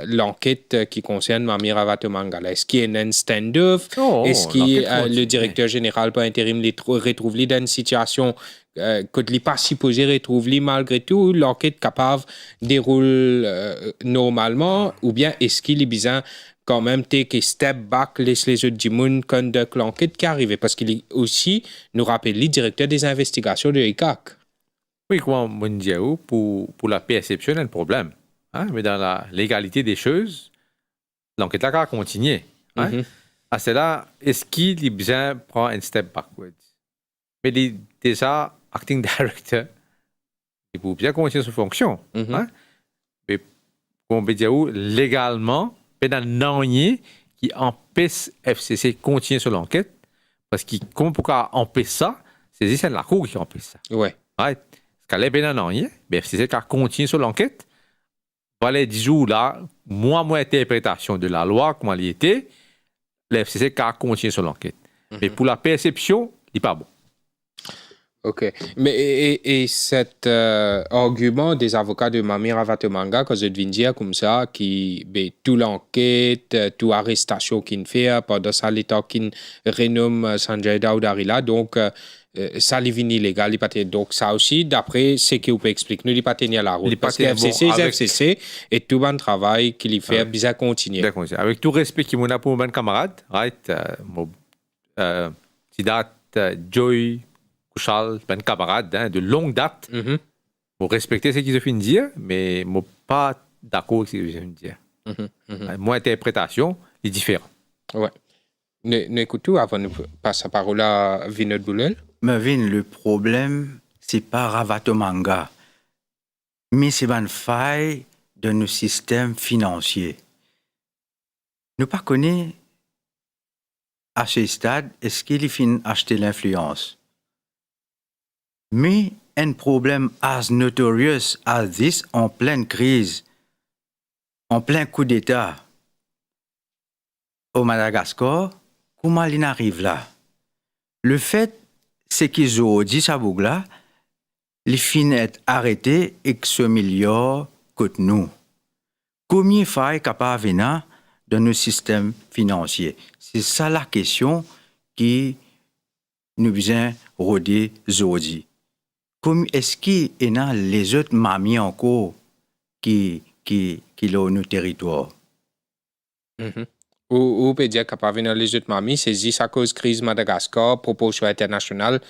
l'enquête qui concerne Mami Ravatomangala, est-ce qu'il y a un stand-off? Est-ce que le directeur général par intérim retrouve dans une situation que il n'est pas supposé retrouver malgré tout? L'enquête capable déroule normalement, ou bien est-ce qu'il est besoin quand même take a step back, laisse les autres du monde conduire l'enquête qui arrive? Parce qu'il est aussi, nous rappelle, le directeur des investigations de ICAC. Oui, comme on dit, pour la perception, il y a un problème. Hein? Mais dans la légalité des choses, l'enquête là va continuer. Hein? Mm-hmm. À cela, est-ce qu'il est besoin de prendre un step backwards? Mais il est déjà acting director, il faut bien continuer sa fonction. Mm-hmm. Hein? Mais comme on peut dire, légalement, il y a un rien qui empêche FCC de continuer sur l'enquête, parce que comme pourquoi empêche ça, c'est la Cour qui empêche ça. Ouais. Right? Parce qu'elle est bien en rien, mais FCC qui continue sur l'enquête. Voilà, 10 jours là, moi, interprétation de la loi, comment elle était, la FCC qui continue sur l'enquête. Mm-hmm. Mais pour la perception, il n'est pas bon. OK. Mais et cet argument des avocats de Mami Ravatomanga, que je viens de dire comme ça, qui, toute l'enquête, toute arrestation qu'il fait, pendant ça, l'État qui renomme Sanjay Dowdary là, donc, ça, il est illégal. Donc, ça aussi, d'après ce que vous pouvez expliquer, nous, il n'est pas tenu à la route. Parce que FCC, c'est FCC, et tout le travail qu'il fait, bien continuer. Avec tout respect qu'il m'a pour mon camarade, right? Siddharth Joy Kushal, un camarade de longue date, pour respecter ce qu'ils ont fait de dire, mais je ne suis pas d'accord avec ce qu'ils ont fait de dire. Mon interprétation est différente. Ouais. Nous écoutons avant de passer la parole à Vinod Boulel. Mais Vin, le problème, c'est pas Ravatomanga, mais c'est une faille de nos systèmes financiers. Nous ne connaissons pas à ce stade, est-ce qu'il finit acheter l'influence? Mais un problème as notorious as this, en pleine crise, en plein coup d'État au Madagascar, comment il arrive là? Le fait, c'est qu'ils ont dit ça, là, les finit arrêtés et que ce milliard coûte nous. Combien de failles capable venir dans nos systèmes financiers? C'est ça la question qui nous vient rôder aujourd'hui. Comme est-ce qu'il y a les autres mamies encore qui ont nos territoires? Ou peut dire capable venir les autres mamies, c'est juste à cause de la crise Madagascar, proposition internationale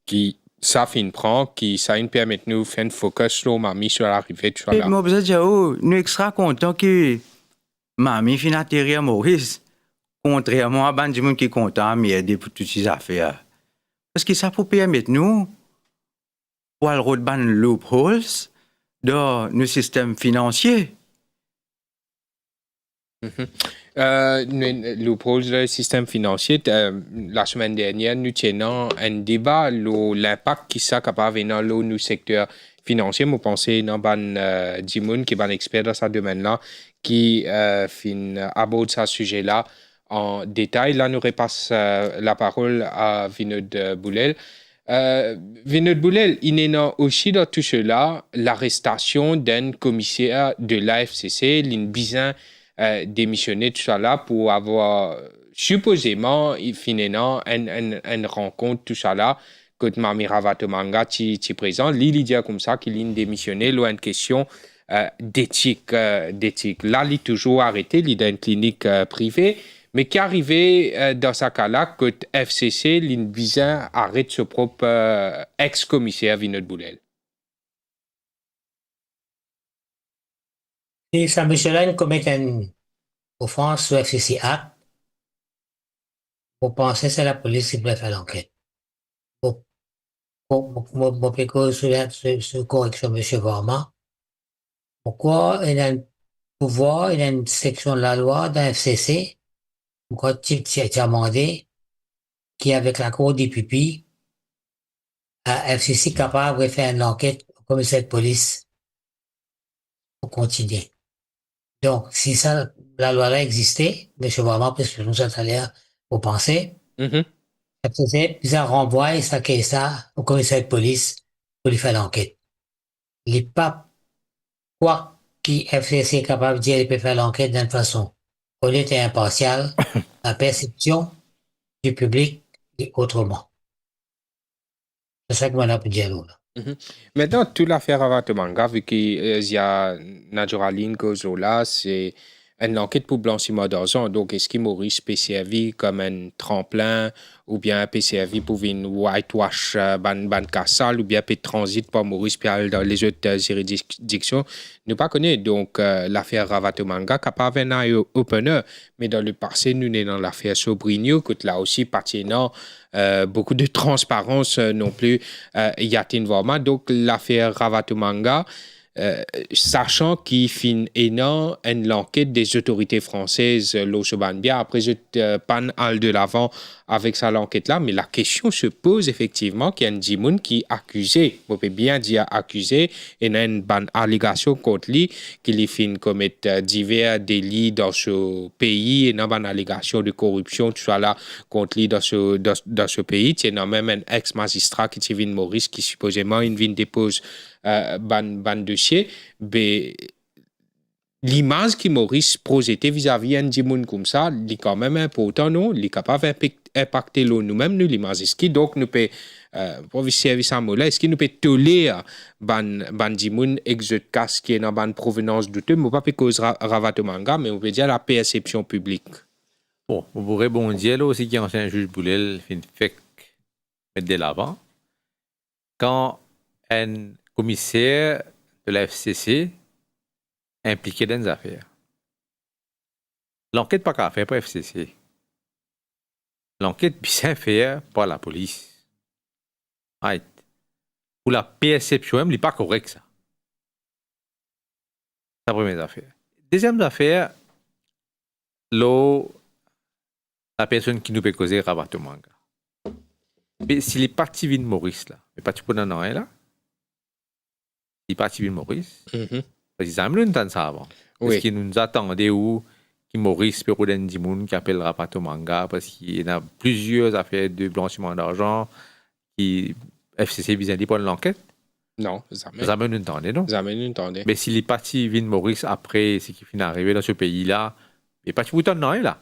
qui ça fin prend, qui ça nous permet de nous faire un focus sur mamie sur l'arrivée de ça là. Moi, je dis, nous extra contents que mamie fin atterrir à Maurice, contrairement à des gens qui sont contents m'aider pour toutes ces affaires. Parce que ça peut permettre nous pour le road ban loopholes dans nos systèmes financiers. Loopholes dans le système financier, la semaine dernière, nous tenons un débat sur l'impact qui ça capable dans le secteur financier. Moi, pensez dans ban Dimoun qui est un expert dans ce domaine-là, qui aborde ce sujet-là en détail. Là, nous repasse la parole à Vinod Boulel. Vinod Boulel, il y a aussi dans tout cela l'arrestation d'un commissaire de l'AFCC, l'Inbizin démissionné tout ça là pour avoir supposément finalement une rencontre tout ça là que Mami Ravatomanga qui présent il dit comme ça qu'il est démissionné loin de question d'éthique là il est toujours arrêté il est dans une clinique privée mais qui arrivé dans ce cas-là que FCC l'Inbizin arrête son propre ex-commissaire Vinod Boulel. Si ça monsieur-là commet une offense sur FCC Act, vous pensez que c'est la police qui doit faire l'enquête. Vous Mon péco sur correction, M. Varma. Pourquoi il y a un pouvoir, il y a une section de la loi dans FCC, pourquoi tu as demandé qui, avec l'accord des pupilles, à FCC capable de faire une enquête au commissaire de police pour continuer. Donc, si ça, la loi-là existait, M. Varma, parce que nous allons l'air pour penser, FCC, puis ça renvoie ça au commissaire de police pour lui faire l'enquête. Les papes, quoi qui FCC est capable de dire qu'il peut faire l'enquête d'une façon honnête et impartiale, la perception du public est autrement. C'est ça que moi, je peux dire là. Maintenant, toute l'affaire Ravatomanga, vu qu'il y a Nadjoraline Gozola, c'est une enquête pour blanchiment d'argent. Donc, est-ce qu'il Maurice peut servir comme un tremplin ou bien peut servir pour une whitewash ban cassal ou bien peut transit par Maurice puis aller dans les autres juridictions? Nous pas connaît donc l'affaire Ravatomanga capable d'un eye opener, mais dans le passé, nous sommes dans l'affaire Sobrigno, que là aussi patinant beaucoup de transparence non plus y a-t-il vraiment. Donc, l'affaire Ravatomanga, sachant qu'il fin énorme l'enquête des autorités françaises, bien après je pan al de l'avant avec ça l'enquête là, mais la question se pose effectivement qu'il y a un Dimoun qui est accusé, on peut bien dire accusé, et il y a une bonne allégation contre lui qu'il fin commettre divers délits dans ce pays, et il y a une bonne allégation de corruption tout ça là contre lui dans ce pays. Il y a même un ex-magistrat qui est Vin Maurice qui supposément il vient dépose ban dossier, mais l'image qui Maurice projetait vis-à-vis d'un Dimoun comme ça, il est quand même important, non? Il est capable d'impacter nous-mêmes, nous, l'image. Est-ce qu'il donc nous peut, pour service à là, est-ce qu'il nous peut tolérer ban Dimoun exotique qui est dans ban provenance douteuse, mais pas cause Ravatomanga, mais on peut dire la perception publique. Bon, vous rebondir là aussi qui est ancien juge Boulel, fait mettre de l'avant. Quand un commissaire de la FCC impliqué dans des affaires. L'enquête pas qu'à faire par la FCC. L'enquête bien faire par la police. Right. Pour la perception, elle n'est pas correcte ça. C'est la première affaire. Deuxième affaire, la personne qui nous peut causer Ravatomanga. Mais si les partis viennent Maurice là, mais pas tu peux en rien là. Les partis viennent Maurice. Parce qu'ils nous entendent ça avant. Parce qu'ils nous attendaient où qui Maurice Perouden Dimoun qui appelle Ravatomanga parce qu'il y a plusieurs affaires de blanchiment d'argent qui FCC vient pour l'enquête. Non, jamais nous entendait, non? Jamais nous entendait. Mais si les partis viennent Maurice après ce qui finit d'arriver dans ce pays-là, les partis vous entendent rien là.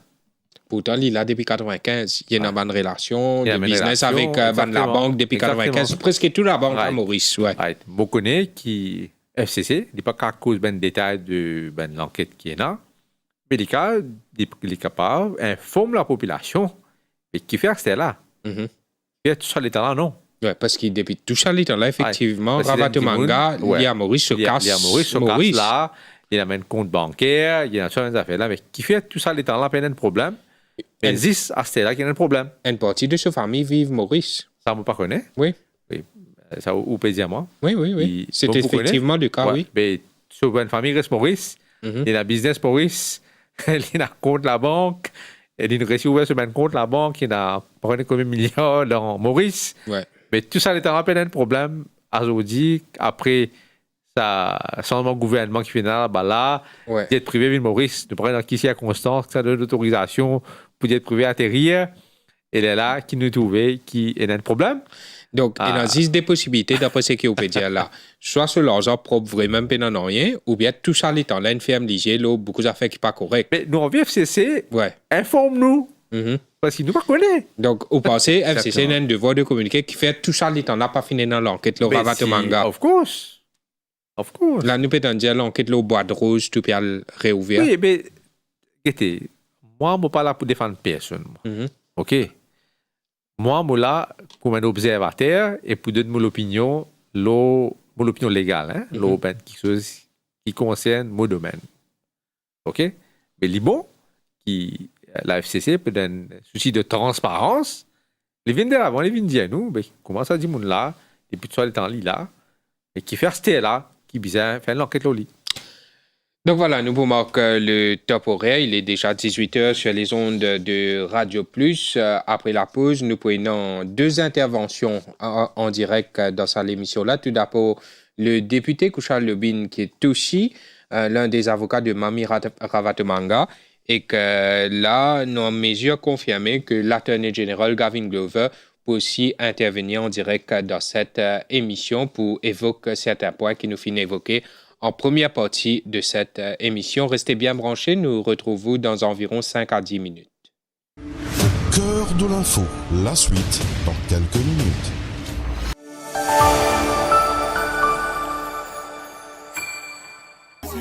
Pourtant, il est là depuis 1995. Il y a une bonne relation de business relation, avec la banque depuis 1995. Presque toute la banque à Maurice. Ouais. Right. Vous connaissez qui FCC, il n'est pas qu'à cause d'un détail de l'enquête qui est là, mais il est capable d'informer la population et qui fait que c'est là. Et tout ça, l'état là, non. Oui, parce que depuis tout ça, l'état là, effectivement, Ravatomanga, il y a Maurice se casse. Il y a Maurice se casse là, il a un compte bancaire, il y a des affaires là, mais qui fait tout ça, l'état là, il y a un problème. Mais existe à ce là qu'il y a un problème. Une partie de sa famille vive Maurice. Ça, vous ne connaissez pas? Oui. Ça, vous pouvez dire moi? Oui. C'est effectivement le cas, oui. Mais sur une famille reste Maurice, il y a un business Maurice, il y a un compte la banque, il y a une récit ouvert sur un compte la banque, il y a un combien de millions dans Maurice. Ouais. Mais tout ça, l'état rappelle un problème aujourd'hui, après ça changement de gouvernement qui fait là, d'être privé ville Maurice, de prendre qui c'est à Constance, ça donne l'autorisation pour être privé atterrir, et là, qui nous trouvait qui est un problème. Donc, il existe des possibilités, d'après ce qu'on peut dire là. Soit sur l'argent propre, vraiment, pas dans rien, ou bien tout ça, l'étant là, une ferme légère, là, beaucoup d'affaires qui ne sont pas correctes. Mais nous, en VFCC, informe-nous. Parce qu'ils ne nous pas connaissent. Donc, au passé, FCC a un devoir de communiquer qui fait tout ça, l'étant là, pas fini dans l'enquête, le Ravatomanga. Of course. Là, nous peut-on dire l'enquête, le bois de rose, tout peut réouvrir. Oui, mais, écoutez, moi, je ne suis pas là pour défendre personne. OK? Moi, je suis là comme un observateur et pour donner mon opinion légale, quelque chose qui concerne mon domaine. OK? Mais l'IBO, la FCC, peut un souci de transparence, les vignes d'avant, les vignes d'avant, comment ça dit, là, depuis tout le temps là, et qui fait rester là, qui bizarre, fait l'enquête au lit. Donc voilà, nous vous marque le top horaire. Il est déjà 18h sur les ondes de Radio Plus. Après la pause, nous prenons deux interventions en direct dans cette émission-là. Tout d'abord, le député Kuchal Lubin, qui est aussi l'un des avocats de Mami Ravatomanga, et que là, nous avons mesure confirmé que l'Attorney General Gavin Glover peut aussi intervenir en direct dans cette émission pour évoquer certains points qui nous finissent évoquer en première partie de cette émission. Restez bien branchés, nous retrouvons dans environ 5 à 10 minutes. Cœur de l'info, la suite dans quelques minutes.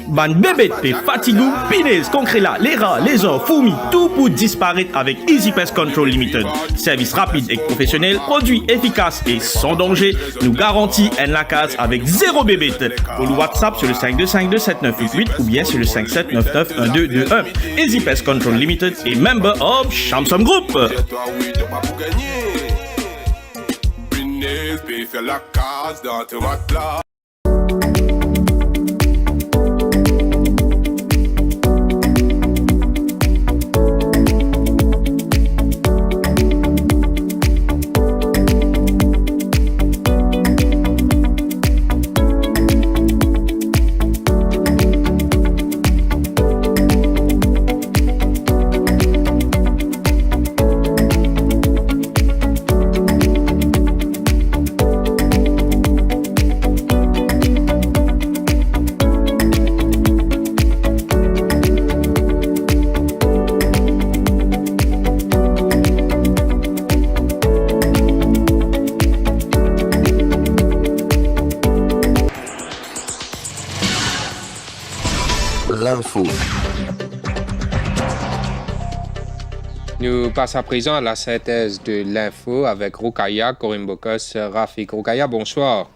Ban bébé, t'es fatigué, pinaise, concret là, les rats, les ors, fourmis, tout pour disparaître avec Easy Pest Control Limited. Service rapide et professionnel, produit efficace et sans danger, nous garantit un lacage avec 0 bébé. Pour le WhatsApp sur le 52527988 ou bien sur le 57991221. Easy Pest Control Limited est member of Shamsom Group. Punaise, puis fais la case dans tes matelas. L'info. Nous passons à présent à la synthèse de l'info avec Rukaya Korimbokos Rafik. Rukaya, bonsoir.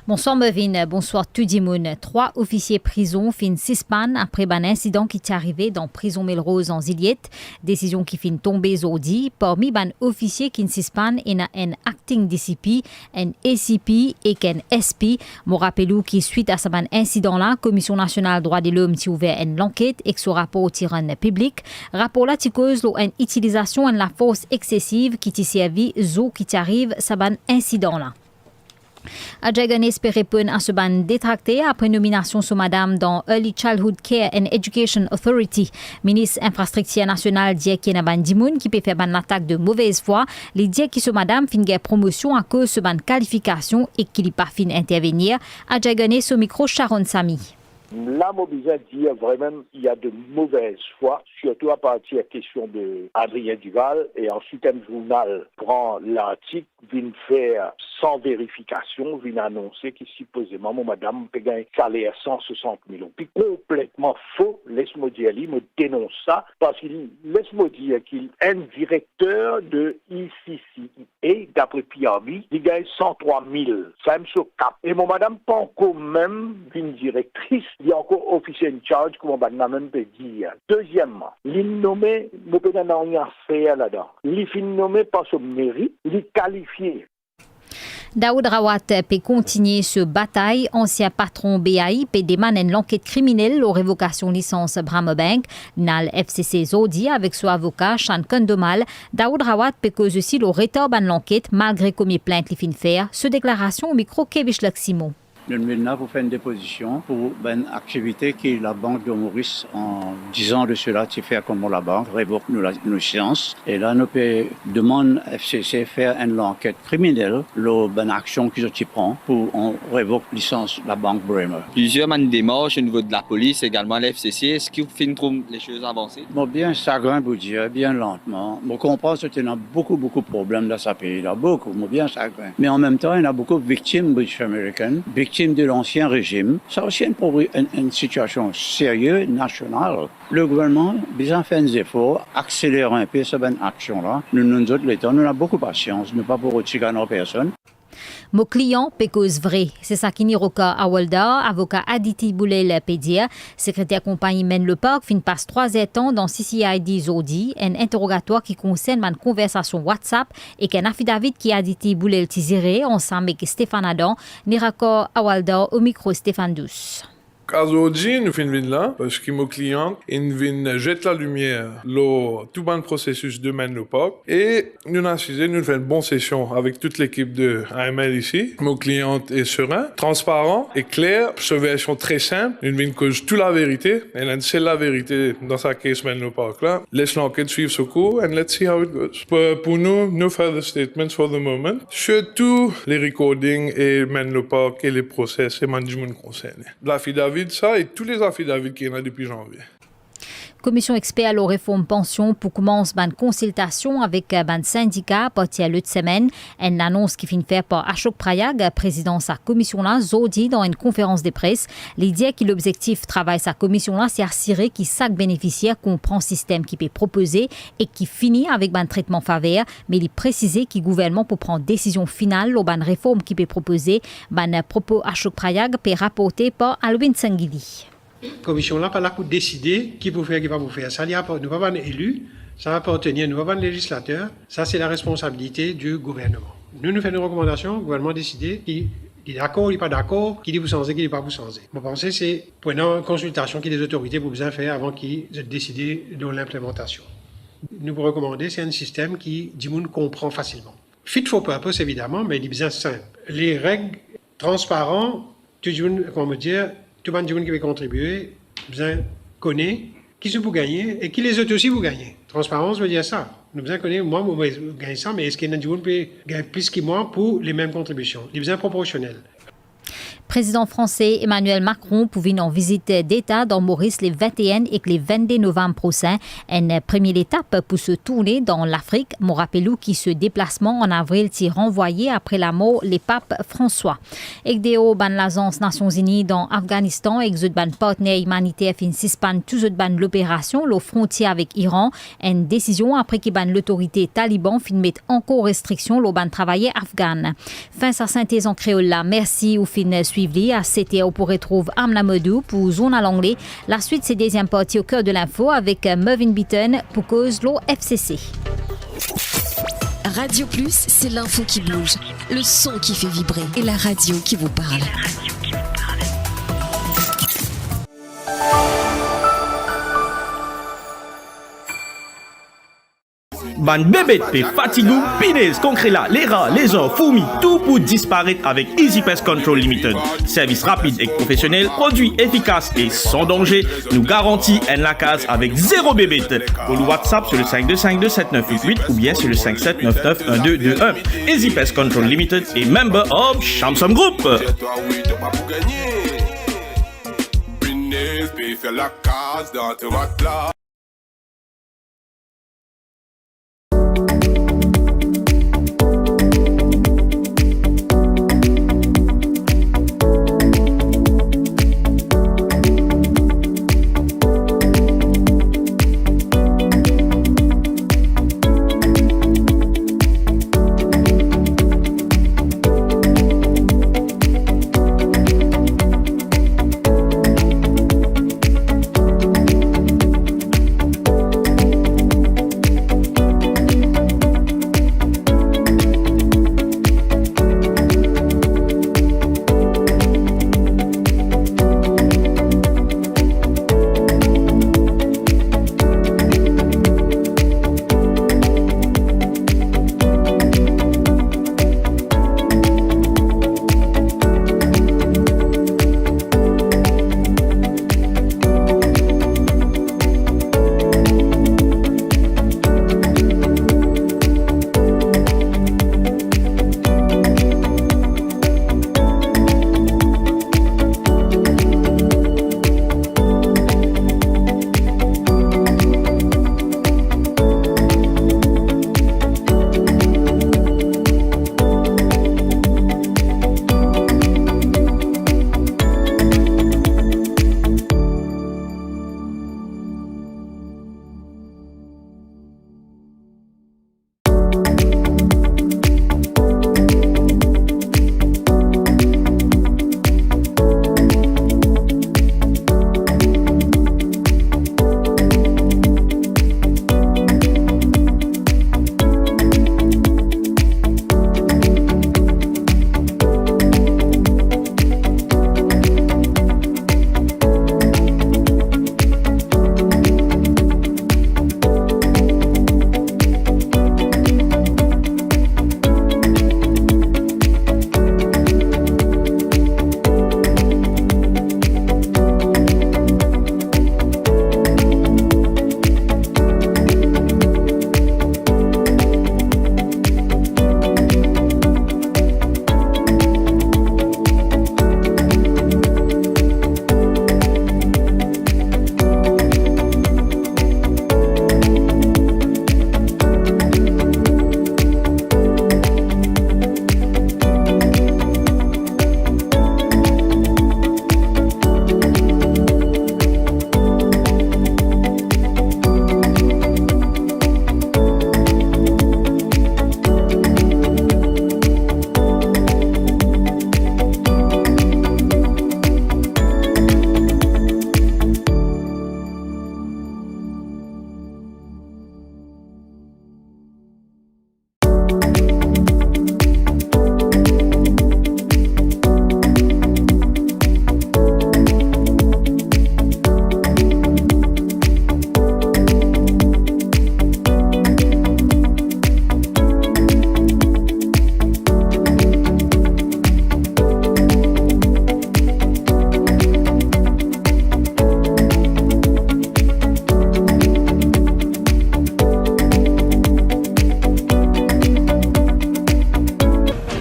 Bonsoir Mervyn, bonsoir tout le monde. 3 officiers prison fin 6 pannes après un incident qui est arrivé dans prison Melrose en Ziliette. Décision qui fin tomber aujourd'hui. Parmi les officiers qui 6 pannes, il y a un acting DCP, un ACP et un SP. Je rappelle qui suite à ce incident-là, Commission nationale droits de l'homme a ouvert une enquête et ce rapport tirant public. Rapport là qui cause une utilisation de la force excessive qui servi zo qui arrive à ce incident-là. Adjagan espérait pun à ce ban détracté après nomination sur madame dans Early Childhood Care and Education Authority. Ministre infrastructure nationale dit qu'il y a ban dimoun qui peut faire ban l'attaque de mauvaise foi. Les dit qui sur madame fin guère promotion à cause de ban qualification et qu'il n'y pas fin intervenir. Adjagan sur micro Sharon Sami. Là, mon besoin dire vraiment il y a de mauvaise foi, surtout à partir de la question de Adrien Duval, et ensuite un journal prend l'article, vient faire sans vérification, vient annoncer que supposément mon madame peut gagner salaire 160 000 €. Puis complètement faux, laisse-moi dire, il me dénonce ça, parce qu'il laisse-moi dire qu'il est un directeur de ICC, et d'après PRB, il gagne 103 000, ça me cap. Et mon madame pas encore même une directrice, il y a encore officier in charge, comme on va même peut dire. Deuxièmement, il nommé, nous peut rien faire là-dedans. Il est nommé par son mérite, il est qualifié. Daoud Rawat peut continuer ce bataille. Ancien patron BAI peut demander l'enquête criminelle aux révocations licence Bramobank. Nal FCC Zodi avec son avocat Sean Kondomal. Daoud Rawat peut cause aussi le retard de l'enquête malgré combien plainte les fin faire. Ce déclaration au micro Kevish Laksimo. Nous vous fait une déposition pour une activité qui la Banque de Maurice, en 10 ans de cela, tu fais comme la banque, révoque nos séances. Et là, nous peut demander FCC faire une enquête criminelle, une action qu'ils prend pour on révoque licence la Banque Bremer. Plusieurs démarches au niveau de la police, également la FCC. Est-ce que vous trouvez les choses avancées? Bon, bien chagrin, vous dire, bien lentement. Je comprends qu'il y a beaucoup de problèmes dans ce pays-là, beaucoup, mais bien chagrin. Mais en même temps, il y a beaucoup de victimes british américaines, de l'ancien régime. Ça aussi une situation sérieuse, nationale. Le gouvernement a besoin de faire des efforts, accélérer un peu cette action-là. Nous autres, l'État, nous avons beaucoup de patience, nous ne pas pour retirer nos personnes. Mon client peut cause vrai. C'est ça qui n'y roka Awalda, avocat Aditi Boulel Pédia, secrétaire compagnie mène le parc, fin passe 3 ans dans CCID Zodi, un interrogatoire qui concerne une conversation WhatsApp et qu'un affidavit qui Aditi Boulel Tiziré ensemble avec Stéphane Adam, n'y raccord Awalda au micro Stéphane Douce. Aujourd'hui, nous finissons là parce que mon client jette la lumière sur tout le processus de mène le parc et nous avons fait une bonne session avec toute l'équipe de AML ici. Mon client est serein, transparent et clair. C'est une version très simple. Nous venons cause toute la vérité et c'est la vérité dans sa case mène le parc là. Laisse l'enquête suivre ce cours and let's see how it goes. Pour nous, no further statements for the moment. Surtout les recordings et mène le parc et les procès et management concernés. L'affidavit ça et tous les affidavits qu'il y en a depuis janvier. Commission expert à la réforme pension pour commencer une consultation avec un syndicat parti à l'autre semaine. Une annonce qui finit faire par Ashok Prayag, président de sa commission là, Zodi dans une conférence de presse. L'idée que l'objectif travail sa commission là, c'est assurer que chaque bénéficiaire comprend le système qui peut proposer et qui finit avec un traitement faveur, mais il préciser que le gouvernement peut prendre décision finale ou une réforme qui peut proposer. Un propos Ashok Prayag peut rapporter par Alwin Sangidi. La commission là, pas là pour décider qui peut faire, qui va faire. Ça, nous ne pas être élus, ça va appartenir, nous ne pas être législateur. Ça, c'est la responsabilité du gouvernement. Nous faisons une recommandation, le gouvernement décide qui est d'accord, il n'est pas d'accord, qui dit vous changer, qui dit pas vous changer. Mon pensée, c'est pour une consultation que les autorités pour bien faire avant qu'ils décident de l'implémentation. Nous vous recommander, c'est un système qui, du monde, comprend facilement. Fit for purpose, évidemment, mais il est bien simple. Les règles transparentes, tout le monde, comment me dire, tout le monde qui veut contribuer, besoin connaît qui se peut gagner et qui les autres aussi vous gagner. Transparence veut dire ça. Nous besoin connaître, moi, je gagne ça, mais est-ce qu'il y a des gens qui peuvent gagner plus que moi pour les mêmes contributions? Il est besoin proportionnel. Président français Emmanuel Macron pour venir en visite d'État dans Maurice les 21 et les 22 novembre prochains. Une première étape pour se tourner dans l'Afrique. Mon rappelou qui ce déplacement en avril s'est renvoyé après la mort les papes François. Et de l'Agence Nations Unies dans Afghanistan et de ban partenaire humanitaire fin suspend tout de ban l'opération la frontière avec Iran. Une décision après que ban l'autorité taliban fin met encore restriction le ban travailler afghan. Fin sa synthèse en créole là. Merci ou fin suivre à CTA pour retrouver Amna Modou pour Zone à l'anglais. La suite, c'est deuxième partie au cœur de l'info avec Mervyn Beaton pour cause l'eau FCC. Radio Plus, c'est l'info qui bouge, le son qui fait vibrer et la radio qui vous parle. Ban bébé pe fatigou, pinez, concret là, les rats, les ors, fourmis, tout pour disparaître avec Easy Pest Control Limited. Service rapide et professionnel, produit efficace et sans danger, nous garantit un lacage avec 0 bébé. Pour le WhatsApp sur le 52527988 ou bien sur le 57991221. Easy Pest Control Limited est member of Shamsom Group. Pinez, puis fais la case dans tes matelas.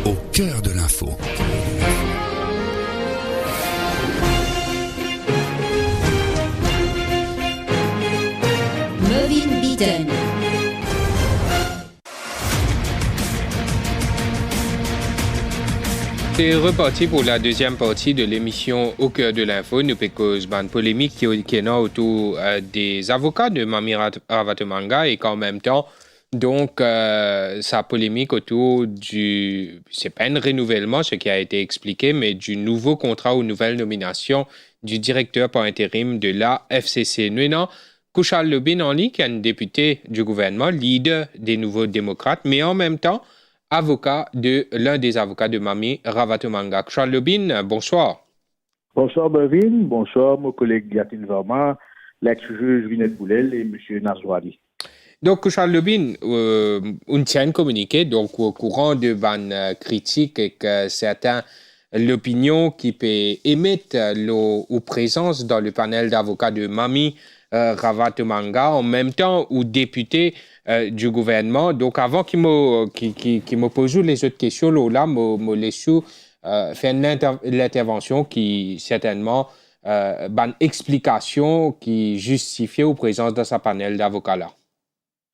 au cœur de l'info. Mervyn Beaton. C'est reparti pour la deuxième partie de l'émission Au cœur de l'info. Nous pécos ban polémique qui est autour des avocats de Mami Ravatomanga et qu'en même temps, donc, sa polémique autour du, c'est pas un renouvellement, ce qui a été expliqué, mais du nouveau contrat ou nouvelle nomination du directeur par intérim de la FCC. Nous avons Kushal Lubin en ligne, qui est un député du gouvernement, leader des Nouveaux démocrates, mais en même temps, avocat de l'un des avocats de Mami Ravatomanga. Kushal Lubin, bonsoir. Bonsoir Mervyn, bonsoir mon collègue Yatin Varma, l'ex-juge Vinette Boulel et M. Nazouari. Donc, Kushal Lubin, on tient un communiqué, donc au courant de ban critique et que certains l'opinion qui peut émettre aux présences dans le panel d'avocats de Mami Ravatomanga en même temps ou député du gouvernement. Donc, avant qu'il me pose les autres questions, là, me laisse faire l'intervention qui certainement ban explication qui justifiait aux présences dans sa panel d'avocats là.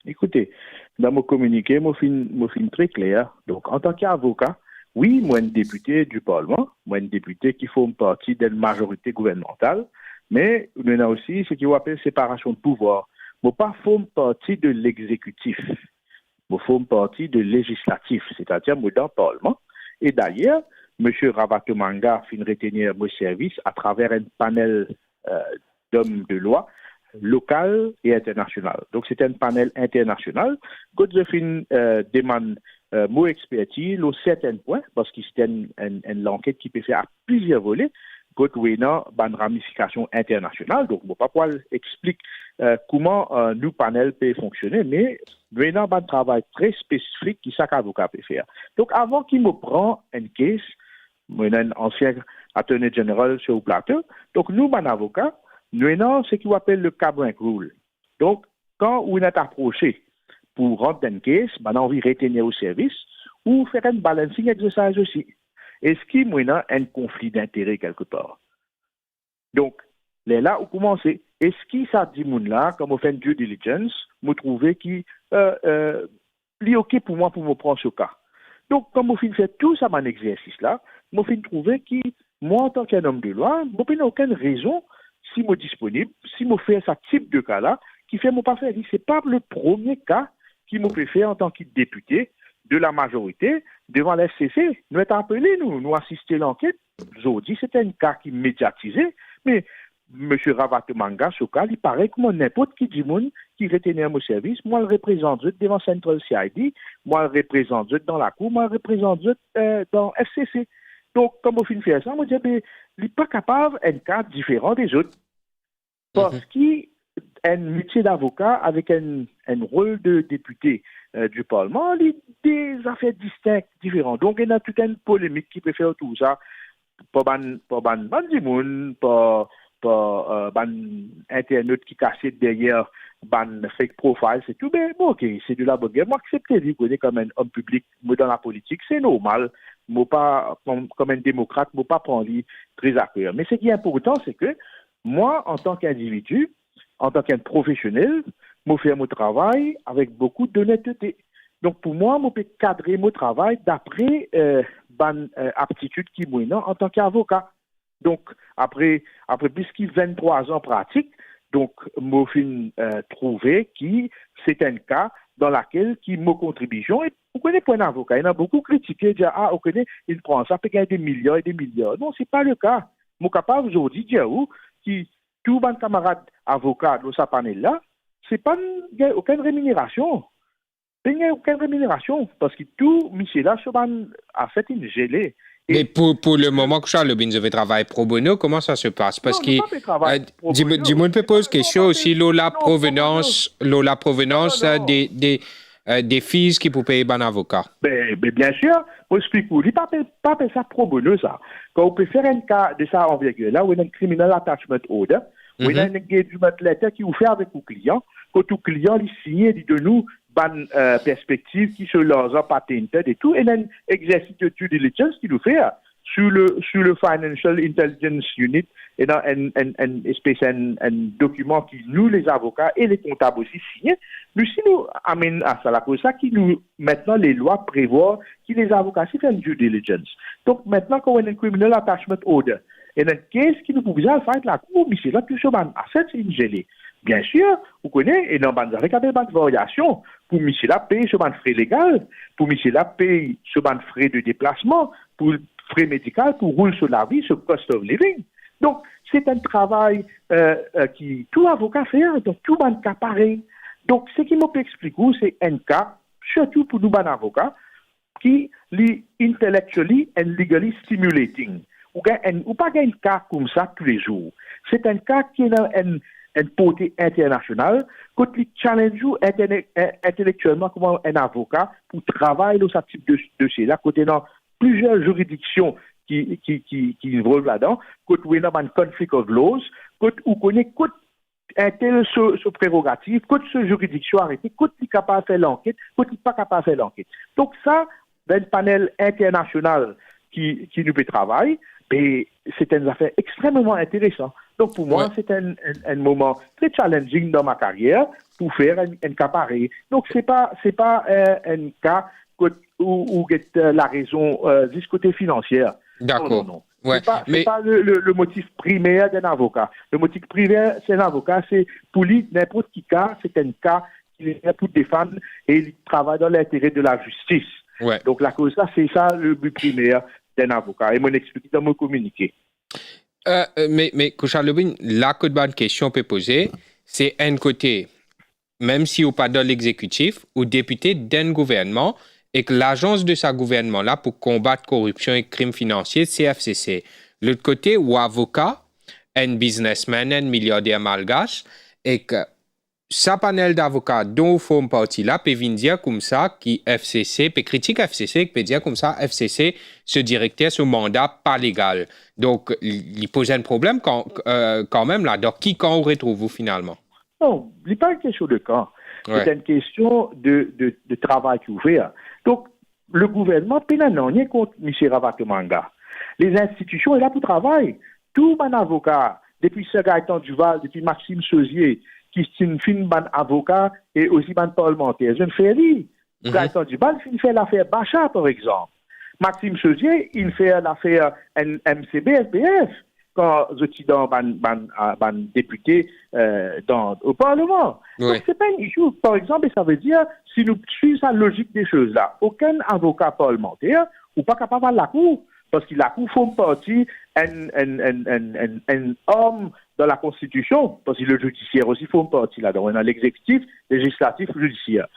Écoutez, dans mon communiqué, mon film très clair. Donc, en tant qu'avocat, oui, moi, un député du Parlement, moi, un député qui forme partie d'une majorité gouvernementale, mais il y en a aussi ce qu'on appelle séparation de pouvoir. Moi, pas forme partie de l'exécutif, moi, forme partie de législatif, c'est-à-dire moi, dans le Parlement. Et d'ailleurs, M. Ravatomanga fin retenir mon service à travers un panel d'hommes de loi local et international. Donc, c'est un panel international. Quand je fin demande mon expertise, au certains points, parce que c'est une enquête qui peut faire à plusieurs volets, quand on a une ramification internationale. Donc, je ne vais pas expliquer comment nous, panel, peut fonctionner, mais nous avons un travail très spécifique qui chaque avocat peut faire. Donc, avant qu'il me prend une case, moi, un ancien attorney général sur le plateau, donc nous, mon avocat, nous avons ce qu'on appelle le Cabrinc Rule. Donc, quand on est approché pour rentrer dans une caisse, on a envie de retenir au service ou faire un balancing exercise aussi. Est-ce qu'il y a un conflit d'intérêt quelque part? Donc, là où commencer, est-ce qu'il s'agit de là, comme on fait une due diligence, me trouver qui est OK pour moi pour me prendre ce cas? Donc, comme on fait tout ça, mon exercice-là, je fin trouver que moi, en tant qu'un homme de loi, je n'ai aucune raison, si je suis disponible, si je fais ce type de cas-là, qui fait mon pas faire. Ce n'est pas le premier cas qui me fait faire en tant que député de la majorité devant la FCC. Nous avons appelé, nous assister à l'enquête. Aujourd'hui, c'était un cas qui médiatisé, mais M. Ravatomanga, ce cas, il paraît comme n'importe qui dit qui retenait mon service. Moi, je le représente devant Central CID, moi, je le représente dans la cour, moi, je le représente dans FCC. Donc, comme on finit de faire ça, on dit, il n'est pas capable d'un cas différent des autres. Parce qu'un métier d'avocat avec un rôle de député du Parlement, il y a des affaires distinctes, différentes. Donc, il y a toute une polémique qui peut faire tout ça. Pas internaute qui casse derrière ban fake profile, c'est tout. Mais bon, ok, c'est de la bonne guerre. Moi, accepter de connaître comme un homme public, moi, dans la politique, c'est normal. Moi, pas, comme un démocrate, moi, pas prendre très à cœur. Mais ce qui est important, c'est que moi, en tant qu'individu, en tant qu'un professionnel, je fais mon travail avec beaucoup d'honnêteté. Donc, pour moi, je peux cadrer mon travail d'après aptitude qui est en tant qu'avocat. Donc, après plus de 23 ans pratique, donc, je fin trouver que c'est un cas dans lequel qui me contribution. Et vous connaissez pas un avocat, il y en a beaucoup critiqué, dire, ah, vous connaissez, il prend ça, peut gagner des millions et des milliards. Non, c'est pas le cas. Je suis capable aujourd'hui de dire, que tous mes camarades avocats dans ce panel-là, c'est pas aucune rémunération. Il n'y a aucune rémunération, parce que tout monsieur-là a fait une gelée. Mais pour le moment que Charles Lubin devait travailler pro bono, comment ça se passe? Parce que dis-moi peut poser question aussi la provenance des fees qui peuvent payer un avocat. Mais bien sûr, je explique vous. Il ne pas ça pro bono ça. Quand on peut faire un cas de ça envergure là, où il y a un criminal attachment order, où il y a un engagement letter qui vous fait avec le client, quand le client il signe, il dit de nous bonne perspective qui se lance en patented et tout, et un exercice de due diligence qui nous fait sur le Financial Intelligence Unit et dans un espèce un document qui nous les avocats et les comptables aussi signent. Mais si nous amène à ça, pour ça qui nous maintenant les lois prévoient que les avocats aussi font due diligence. Donc maintenant quand on a un criminal attachment order et dans qu'est-ce qui nous pouvait faire la cour, mais c'est là tout ce ban asset c'est une gelée. Bien sûr, vous connaissez, et dans ban avec des variations, pour monsieur là payer ce ban frais légal, pour monsieur là payer ce ban frais de déplacement, pour frais médical, pour rouler sur la vie, sur cost of living. Donc, c'est un travail qui tout avocat fait, donc tout ban cas pareil. Donc, ce qui m'a expliqué, c'est un cas, surtout pour nous ban avocats, qui est intellectually and legally stimulating. Ou pas un cas comme ça tous les jours. C'est un cas qui est une portée internationale, quand il challenge intellectuellement comme un avocat pour travailler dans ce type de dossier-là, côté dans plusieurs juridictions qui involvent là-dedans, quand on a un conflict of laws, quand on connaît un tel ce prérogative, quand ce juridiction arrêtée, quand il est capable de faire l'enquête, quand il n'est pas capable de faire l'enquête. Donc ça, dans un panel international qui nous peut travailler, et c'est une affaire extrêmement intéressante. Donc pour moi, c'est un moment très challenging dans ma carrière pour faire un cas pareil. Donc c'est pas un cas où la raison du côté financier. D'accord. Non. C'est pas le motif primaire d'un avocat. Le motif primaire, c'est un avocat, c'est pour lui, n'importe qui cas, c'est un cas qu'il est pour défendre et il travaille dans l'intérêt de la justice. Ouais. Donc la cause, ça, c'est ça le but primaire d'un avocat. Et m'en expliquer dans mon communiqué. Mais Kouchal Lobin, la bonne question peut poser, c'est un côté, même si ou pas dans l'exécutif, ou député d'un gouvernement, et que l'agence de sa gouvernement-là pour combattre corruption et crimes financiers, CFCC. L'autre côté, ou avocat, un businessman, un milliardaire malgache, et que sa panel d'avocats dont font partie là peut venir dire comme ça qui FCC peut critiquer FCC peut dire comme ça FCC se directeur ce mandat pas légal. Donc il pose un problème quand même là. Donc qui quand on retrouve vous finalement? Non, ce n'est pas une question de quand. C'est une question de travail qui est ouvert. Donc le gouvernement peut rien contre M. Ravatomanga. Les institutions sont là pour travailler. Tout mon avocat, depuis Sir Gaëtan Duval, depuis Maxime Sauzier, qui est une fine bonne avocat et aussi bonne parlementaire. Je ne fais rien. Gaëtan Duval, il fait l'affaire Bacha, par exemple. Maxime Sauzier, il fait l'affaire MCB, FPF, quand je suis dans un député au Parlement. Donc, c'est pas une issue. Par exemple, ça veut dire, si nous suivons la logique des choses là, aucun avocat parlementaire ou pas capable de la Cour, parce que la Cour fait partie un homme dans la Constitution, parce que le judiciaire aussi fait partie là-dedans. On a l'exécutif, législatif, judiciaire.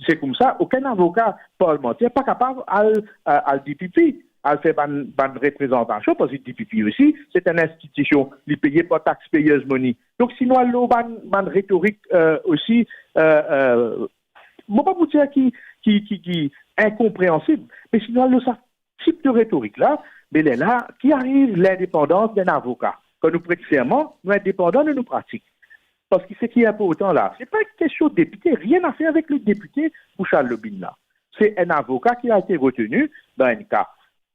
C'est comme ça, aucun avocat parlementaire n'est pas capable à DPP, à faire une représentation, parce que DPP aussi, c'est une institution, il est payé par taxpayers' money. Donc, sinon, il y a une rhétorique aussi, je ne vais pas vous dire qui est incompréhensible, mais sinon, il y a ce type de rhétorique-là, mais là, qui arrive l'indépendance d'un avocat. Quand nous prêtons serment, nous sommes indépendants de nos pratiques. Parce que ce qui est important là, ce n'est pas une question de député, rien à faire avec le député Kouchal Lobin là. C'est un avocat qui a été retenu dans un cas.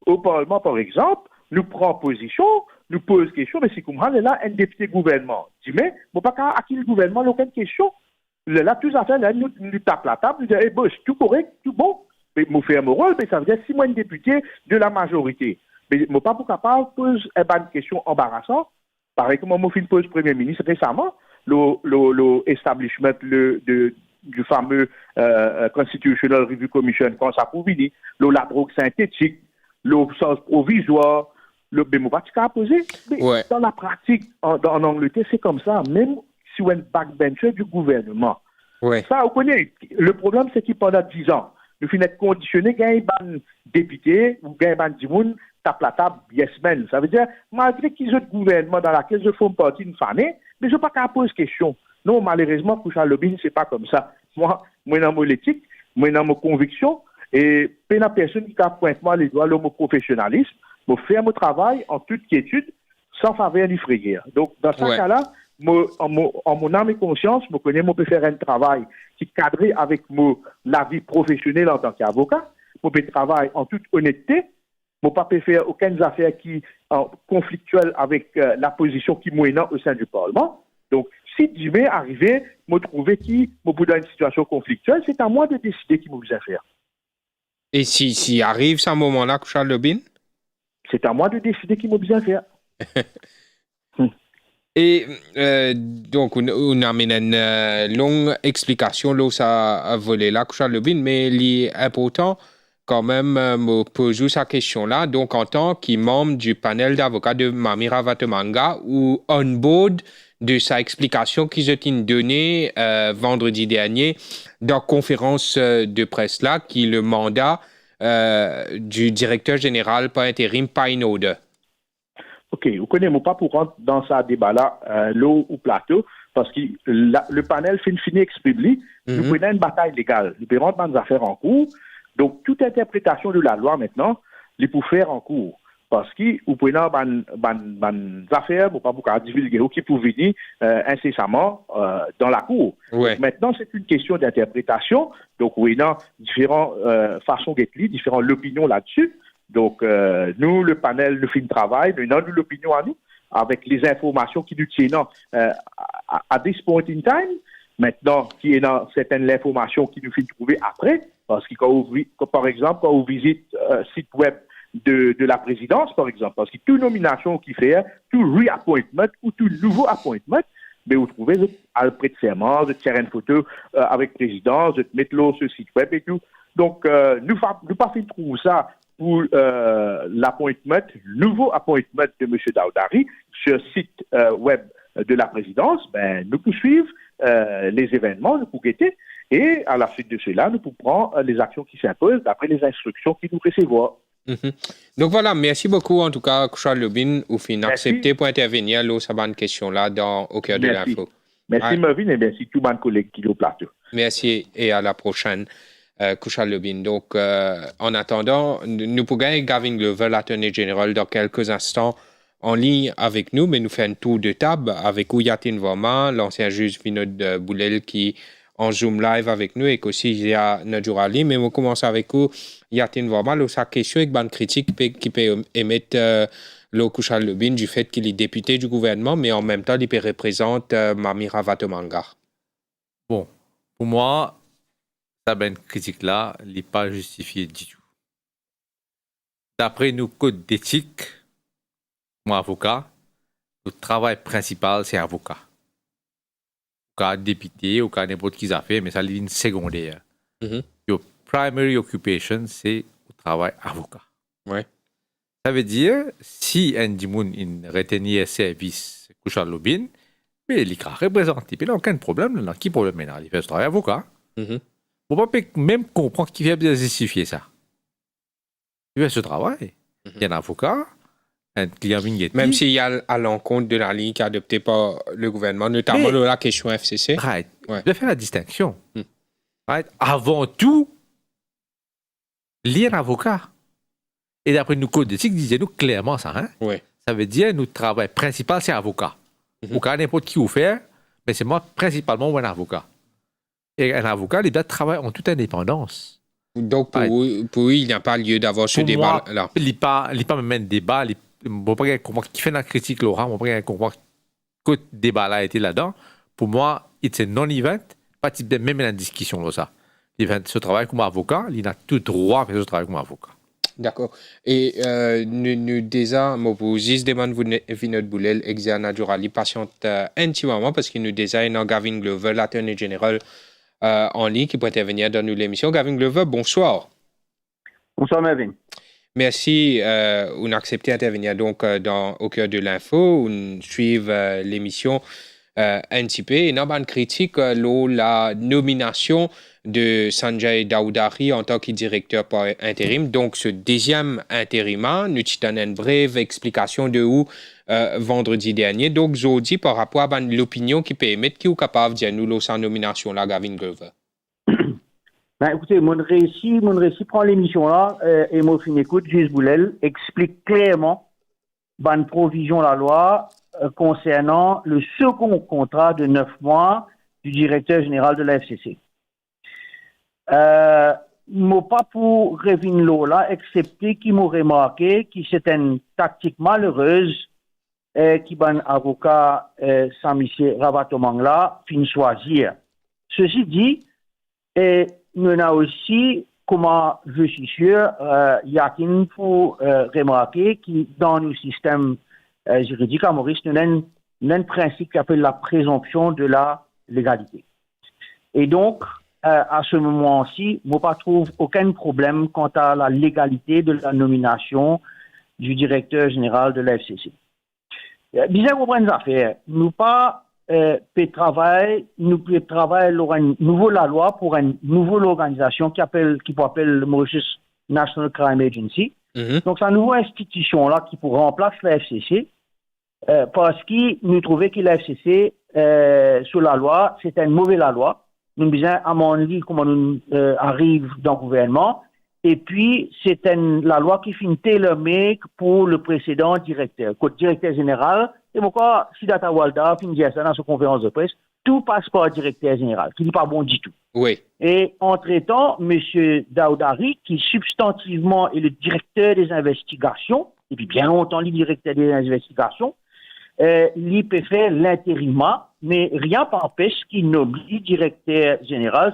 Au Parlement, par exemple, nous prenons position, nous posons question, mais c'est comme ça, là, un député gouvernement. Dit, mais, bon, pas à qui le gouvernement, aucune question. Là, tout ça fait, là, nous tapons la table, nous disons, bon, c'est tout correct, tout bon. Mais, nous faisons mon rôle, mais ça veut dire, si moi, un député de la majorité, mais, moi, pas pour capable, pose une question embarrassante. Pareil comme moi, je pose Premier ministre récemment, l'establishment du fameux Constitutional Review Commission, quand ça pour venir, la drogue synthétique, l'absence provisoire, le bémobatique à poser. Mais dans la pratique, en Angleterre, c'est comme ça, même si on est backbencher du gouvernement. Ça, vous connaissez, le problème, c'est que pendant 10 ans, nous finissons conditionner gagne un député ou gagne un dimoun tape la table yes men. Ça veut dire malgré qu'ils ont le gouvernement dans laquelle je fais partie d'une famille, mais je ne peux pas poser question. Non, malheureusement, Kouchal Lobin, c'est pas comme ça. Moi dans mon éthique, moi dans mon conviction, et la personne qui a pointé moi les doigts dans mon professionnalisme, me faire mon travail en toute quiétude, sans faveur ni frayeur. Donc dans ce cas-là, en mon âme et conscience, je connais, je peux faire un travail qui est cadré avec la vie professionnelle en tant qu'avocat. Je peux travailler en toute honnêteté. Je ne peux pas faire aucune affaire qui est conflictuelle avec la position qui est au sein du Parlement. Donc, si je vais arriver, me trouver qui me dans une situation conflictuelle, c'est à moi de décider qui me besoin faire. Et si arrive ce moment-là, Charles Lobin? C'est à moi de décider qui me besoin faire. Et donc, on a une longue explication là, ça a volé là, Charles Lobin, mais l'important quand même, me poser sa question là. Donc, en tant que membre du panel d'avocats de Mamira Vatomanga, ou on board de sa explication qu'ils ont donnée vendredi dernier dans la conférence de presse là, qui est le mandat du directeur général par intérim par une order. Ok, vous connaissez pas pour rentrer dans ce débat-là, l'eau ou plateau, parce que le panel finit exprimer, nous prenons une bataille légale, nous prenons dans des affaires en cours, donc toute interprétation de la loi maintenant, les pour faire en cours, parce que vous prenez des affaires, vous pas beaucoup divulguer, qui pour venir incessamment dans la cour. Ouais. Maintenant, c'est une question d'interprétation, donc vous avez différentes façons d'être liées, différentes opinions là-dessus. Donc, nous, le panel, le film travail, nous avons l'opinion à nous, avec les informations qui nous tiennent à this point in time. Maintenant, qui est dans certaines informations qui nous finissent trouver après, parce que par exemple, quand on visite site web de la présidence, par exemple, parce que toute nomination qui fait, tout reappointment ou tout nouveau appointment, mais vous trouvez à le prêt de serment, de faire une photo avec le président, de mettre l'eau sur le site web et tout. Donc, nous pas fait trouver ça pour l'appointment, nouveau appointment de M. Daoudari sur le site web de la présidence, ben, nous poursuivons les événements, nous pouvons guetter, et à la suite de cela, nous pouvons prendre les actions qui s'imposent d'après les instructions qui nous recevront. Donc voilà, merci beaucoup en tout cas, Charles Lobin, ou fin accepté pour intervenir là, sur cette question-là au cœur de l'info. Merci Mervyn et merci tous mes collègues qui sont au plateau. Merci et à la prochaine. Charles Lobin. Donc, en attendant, nous pourrons gagner Gavin Glover, l'attorney général, dans quelques instants en ligne avec nous, mais nous faisons un tour de table avec Yatin Vorma, l'ancien juge Vinod Boulel qui en Zoom live avec nous et qu'aussi il y a Nadjourali. Mais on commence avec vous, Yatin Vorma, sa question avec une critique qui peut émettre Charles Lobin du fait qu'il est député du gouvernement, mais en même temps, il représente Mamira Vatomanga. Bon, pour moi, cette critique-là n'est pas justifiée du tout. D'après nos codes d'éthique, moi, avocat, notre travail principal, c'est avocat. Au cas député, au cas n'importe qui a fait, mais ça ligne secondaire. Your primary occupation, c'est le travail avocat. Ouais. Ça veut dire, si un dimoun retenir service Charles Lobin, mais il a représenté, il n'a aucun problème, il n'a aucun problème maintenant, il fait ce travail avocat. On ne peut pas même comprendre qui vient de justifier ça. Il fait ce travail. Il y a un avocat, un client vignette. Même s'il y a à l'encontre de la ligne adoptée par le gouvernement, notamment la question FCC. Right. Ouais. Je vais faire la distinction. Right. Avant tout, il y a un avocat. Et d'après nos codes d'éthique, disait-nous clairement ça. Hein? Ouais. Ça veut dire que notre travail principal, c'est avocat. Au cas n'importe qui vous fait, mais c'est moi principalement un avocat. Et un avocat, il doit travailler en toute indépendance. Donc, pour lui, il n'y a pas lieu d'avoir ce débat-là. Il n'y a pas même un débat. Il ne peut pas comprendre qui fait la critique, Laurent. Il ne peut pas comprendre que le débat-là a été là-dedans. Pour moi, c'est un non-event. Pas type même une discussion là, ça. Ce travail comme avocat, il a tout droit à faire ce travail comme avocat. D'accord. Et nous déjà, vous demande Vinod Boulel, Exana Djurali, patiente intimement parce que nous déjà, Gavin Glover, l'attorney général en ligne qui peut intervenir dans l'émission. Gavin Glover, bonsoir. Bonsoir, Mervyn. Merci. On a accepté d'intervenir donc au cœur de l'info. On suit l'émission un petit peu. Et dans une critique, la nomination de Sanjay Daoudari en tant que directeur par intérim. Donc, ce deuxième intérimat, nous avons une brève explication de où vendredi dernier. Donc, aujourd'hui, par rapport à l'opinion qui peut émettre, qui est capable de dire nous sa nomination là, Gavin Glover? Ben, écoutez, mon récit prend l'émission là et mon fin écoute, Juge Boulel explique clairement une provision la loi concernant le second contrat de 9 mois du directeur général de la FCC. Moi pas pour revenir là, excepté qu'il m'a remarqué que c'est une tactique malheureuse qui ban avocat Saint-Michel Ravatomang-là fin choisir. Ceci dit, nous avons aussi, comment je suis sûr, il y a qu'il faut remarquer que dans le système juridique à Maurice, nous avons un principe qui s'appelle la présomption de la légalité. Et donc, à ce moment-ci, moi pas trouve aucun problème quant à la légalité de la nomination du directeur général de la FCC. Bien comprendre les affaires, nous pas peut travailler sur une nouvelle loi pour une nouvelle organisation qui peut appeler le Mauritius National Crime Agency. Donc c'est une nouvelle institution là qui pourrait remplacer la FCC parce que nous trouvons que la FCC sur la loi c'est une mauvaise loi. Nous besoin à mon avis comment nous arrive dans le gouvernement et puis c'est la loi qui finit tailor-made pour le précédent directeur, le directeur général. Et pourquoi Siddhartha Walda finit dire ça dans sa conférence de presse, tout passe par le directeur général, qui n'est pas bon du tout. Oui. Et entre-temps, M. Daoudari, qui substantivement est le directeur des investigations, depuis bien longtemps le directeur des investigations, lui peut faire l'intérim, mais rien n'empêche qu'il nomme le directeur général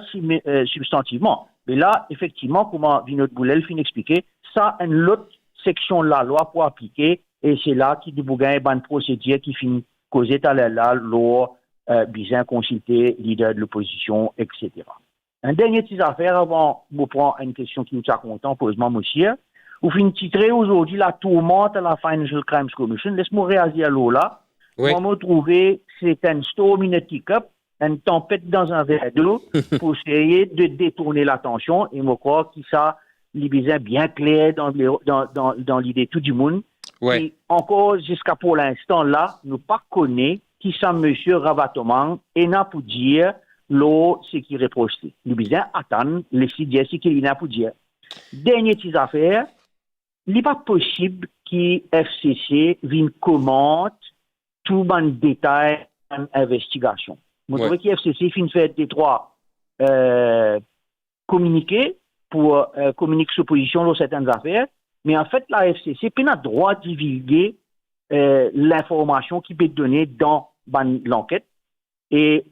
substantivement. Mais là, effectivement, comment Vinod Boulel finit d'expliquer, ça a une autre section de la loi pour appliquer, et c'est là qu'il y a une procédure qui finit causer à la loi, bien consulter leader de l'opposition, etc. Un dernier petit affaire avant de prendre une question qui nous a content, pose-moi, monsieur. Vous finissez titrer aujourd'hui la tourmente à la Financial Crimes Commission. Laisse-moi réagir là. Oui. Moi, trouver c'est un storm in a teacup, une tempête dans un verre d'eau pour essayer de détourner l'attention. Et moi, je crois que ça, les bien clair dans l'idée tout du monde. Ouais. Et encore, jusqu'à pour l'instant, là, nous pas connaît qui ça, monsieur Ravatomang, et n'a pour dire, l'eau, c'est qui reproche. Nous besoin attendre, les sites, c'est qu'il n'a pour dire. Dernière petite affaire, il n'est pas possible que FCC vienne commente tout le détail en investigation. Moi, je trouve que FCC finit faire des trois communiqués pour communiquer sa position sur certaines affaires, mais en fait, la FCC n'a pas le droit de divulguer l'information qui peut être donnée dans l'enquête. Et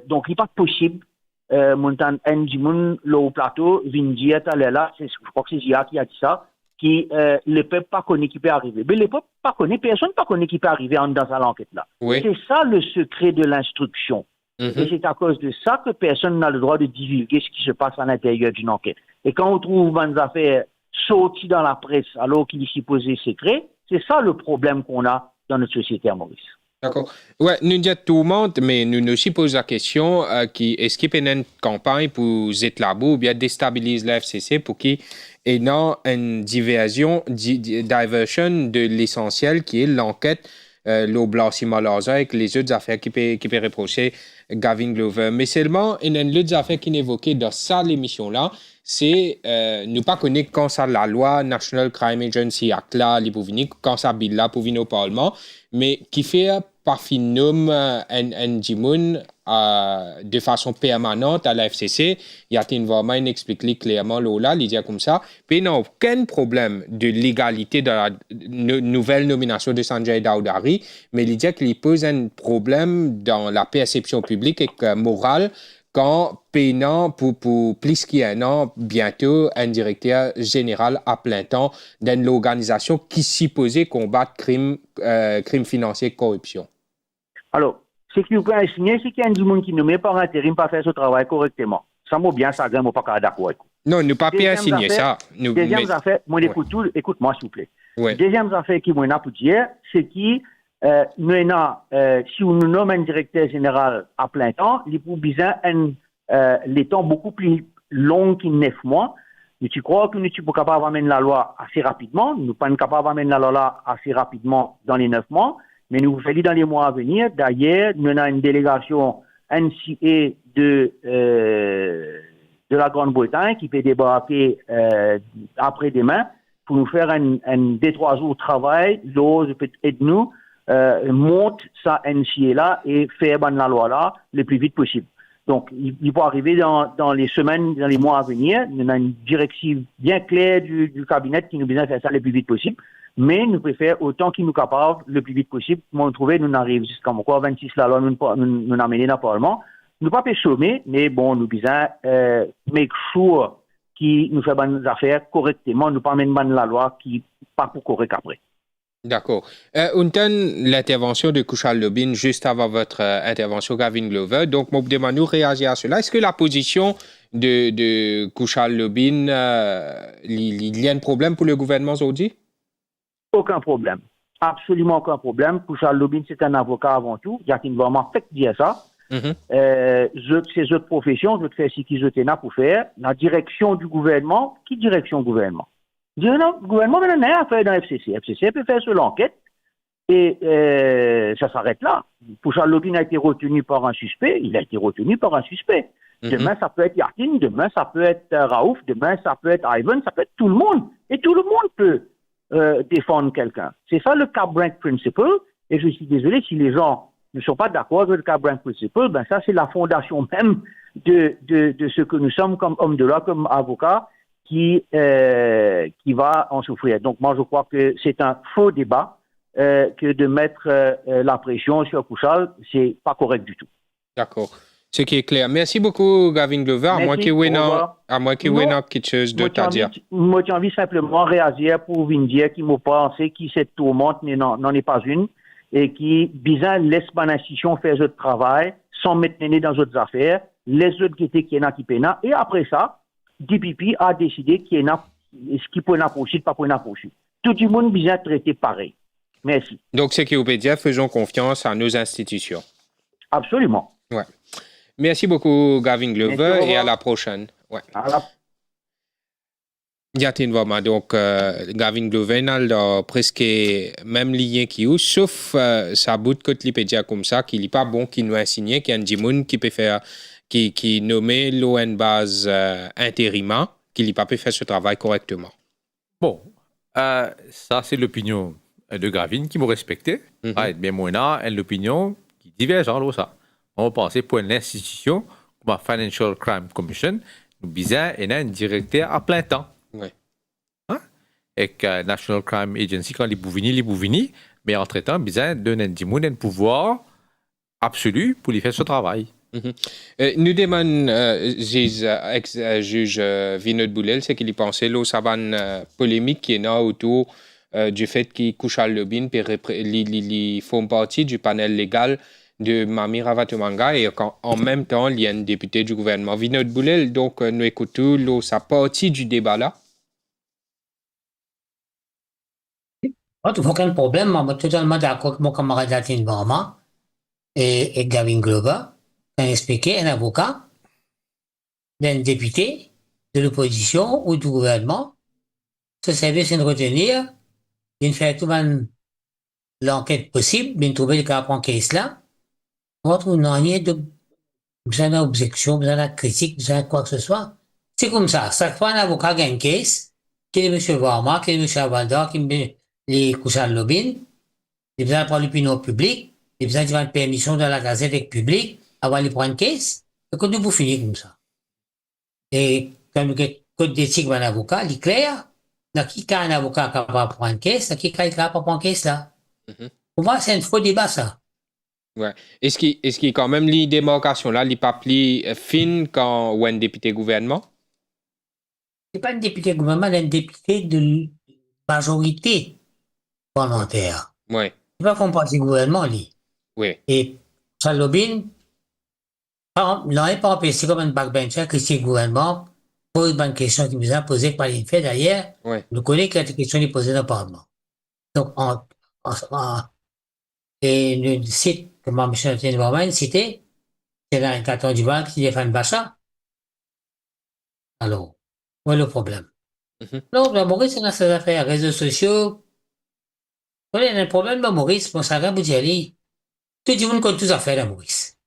donc, il n'est pas possible, montant un du monde, le plateau, vient dire, là, je crois que c'est Zia qui a dit ça, qui le peuple pas connaît qui peut arriver. Mais le peuple pas connaît, personne pas connaît qui peut arriver dans l'enquête là. Oui. C'est ça le secret de l'instruction. Et c'est à cause de ça que personne n'a le droit de divulguer ce qui se passe à l'intérieur d'une enquête. Et quand on trouve des affaires sorties dans la presse alors qu'il est supposé secret, c'est ça le problème qu'on a dans notre société à Maurice. D'accord. Ouais, nous disons tout le monde, mais nous nous aussi posons la question est-ce qu'il y a une campagne pour Zetlabo ou bien déstabiliser la FCC pour qu'il y ait une diversion de l'essentiel qui est l'enquête, le blanchiment d'argent avec les autres affaires qui peut reprocher Gavin Glover. Mais seulement, il y a une autre affaire qui est évoquée dans cette émission-là, c'est nous pas connaître quand ça la loi National Crime Agency Act là, quand ça bill là pour venir au Parlement, mais qui fait par finum un jimoun de façon permanente à la FCC. Il y a une vraiment expliqué clairement là, il dit comme ça. Puis il n'y a aucun problème de légalité de la nouvelle nomination de Sanjay Daoudari, mais il dit qu'il pose un problème dans la perception publique et morale quand payant pour plus qu'un an, bientôt, un directeur général à plein temps d'une organisation qui supposait combattre crime financier et corruption. Alors, ce qui vous peut enseigner, c'est qu'il y a du monde qui ne met pas intérim pas faire ce travail correctement. Ça m'a bien, ça ne pas d'accord. Non, nous pas bien signer ça. Deuxième affaire, moi, écoute-moi, s'il vous plaît. Ouais. Deuxième affaire qui m'a pour dire, c'est que maintenant, si on nous nomme un directeur général à plein temps, il faut besoin les temps beaucoup plus longs que 9 mois. Mais tu crois que nous sommes capables d'amener la loi assez rapidement? Nous ne sommes pas capables d'amener la loi assez rapidement dans les 9 mois, mais nous vous faisons dans les mois à venir. D'ailleurs, nous avons une délégation NCA de la Grande-Bretagne qui peut débarquer après-demain pour nous faire un 2-3 jours de travail. L'eau peut être nous monte sa NCA là et fait la loi là le plus vite possible. Donc, il va arriver dans les semaines, dans les mois à venir. Il y a une directive bien claire du cabinet qui nous besoin de faire ça le plus vite possible. Mais nous préférons autant qu'il nous capable le plus vite possible. Moi, nous trouvons, nous arrivons jusqu'à 26 là, nous amener dans le Parlement. Nous pas chômer, mais bon, nous besoin make sure qui nous fait bonnes affaires correctement. Nous pas mettre la loi qui pas pour correct après. D'accord. L'intervention de Kuchal Lobin juste avant votre intervention, Gavin Glover. Donc, moi, je demande de réagir à cela. Est-ce que la position de Kuchal Lobin, il y a un problème pour le gouvernement aujourd'hui? Aucun problème. Absolument aucun problème. Kuchal Lobin, c'est un avocat avant tout. Il y a qui vraiment fait dire ça. Ces autres professions, je fais ce qu'ils étaient là pour faire. La direction du gouvernement, qui direction gouvernement? Le gouvernement n'a rien à faire dans FCC. FCC peut faire seule enquête et ça s'arrête là. Kuchal Lobin a été retenu par un suspect, il a été retenu par un suspect. Demain, ça peut être Yatin, demain, ça peut être Raouf, demain, ça peut être Ivan, ça peut être tout le monde. Et tout le monde peut défendre quelqu'un. C'est ça le Cap-Brand Principle. Et je suis désolé si les gens ne sont pas d'accord avec le Cap-Brand Principle, ben ça, c'est la fondation même de ce que nous sommes comme hommes de loi, comme avocats, qui va en souffrir. Donc moi, je crois que c'est un faux débat que de mettre la pression sur Kuchal, c'est pas correct du tout. D'accord. Ce qui est clair. Merci beaucoup, Gavin Glover. À moins qu'il y ait quelque chose d'autre à dire. Moi, j'ai envie simplement de réagir pour vous dire qu'il m'a pensé que cette tourmente n'en est pas une et qui, bizarre, laisse ma institution faire ce travail sans mettre le nez dans d'autres affaires, les autres qui étaient qui pena. Et après ça, DPP a décidé qu'il y a ce qui peut être poursuite, pas pour une poursuite. Tout le monde bien traité pareil. Merci. Donc, ce qui veut dire, faisons confiance à nos institutions. Absolument. Ouais. Merci beaucoup, Gavin Glover, et à la prochaine. Ouais. Donc, Gavin Glover a presque même lien qui est, sauf ça bout que tu peux dire comme ça, qu'il n'est pas bon, qu'il nous a signé, qu'il y a un Jimoun qui peut faire, qui nommé l'ON base intérimaire, qu'il n'a pas pu faire ce travail correctement. Bon, ça c'est l'opinion de Gavin qui m'a respecté. Bien moi, l'opinion qui diverge en ça. On va penser pour une institution comme la Financial Crime Commission, nous disons qu'il y a un directeur à plein temps. Ouais. Hein? Et que National Crime Agency, quand les bouvini, mais entre-temps, nous disons donner un pouvoir absolu pour lui faire ce travail. Nous demandons, juge Vinod Boulel, c'est qu'il y pensait, là, ça va une polémique qui est là autour du fait qu'il Kuchal Lobin font partie du panel légal de Mami Ravatomanga et en même temps, il y a un député du gouvernement. Vinod Boulel, donc nous écoutons sa partie du débat là. Aucun problème, je suis totalement d'accord avec mon camarade Yatin Varma et Gavin Glover. Quand expliqué, un avocat d'un député de l'opposition ou du gouvernement se servir de retenir, de faire toute l'enquête possible, de trouver le cas en case là. On trouve rien de besoin d'objection, besoin de critique, besoin de quoi que ce soit. C'est comme ça. Chaque fois un avocat gagne une case, qui est M. Varma, qui est M. Avaldor, qui est les Kuchal Lobin, il a besoin de prendre l'opinion publique, il a besoin de une permission dans la gazette publique avant de prendre une case. Et quand vous finissez comme ça. Et quand le code d'éthique d'un avocat, il est clair, dans qui cas un avocat capable de prendre une case, dans qui cas il est capable de prendre une case là. Pour moi, c'est un faux débat ça. Ouais. Est-ce qu'il y a quand même les démarcations là, les pas plus fines quand ou un député gouvernement? C'est pas un député gouvernement, c'est un député de majorité parlementaire. Oui. C'est pas qu'on parle du gouvernement, lui. Oui. Et Salobin, il n'a pas empêché comme un backbencher que si le gouvernement pose une bonne question qui nous a posée par les faits d'ailleurs. Oui. Nous connaissons qu'il y a des questions qui sont posées dans le Parlement. Donc, et le site, comme M. Yatin cité, c'est dans le 14 du banque qui défend Bacha. Alors, où est le problème? Non, Maurice, c'est dans ses affaires, réseaux sociaux. Il y a un problème de Maurice, mon saga vous dire, tout le monde compte tous affaires de Maurice.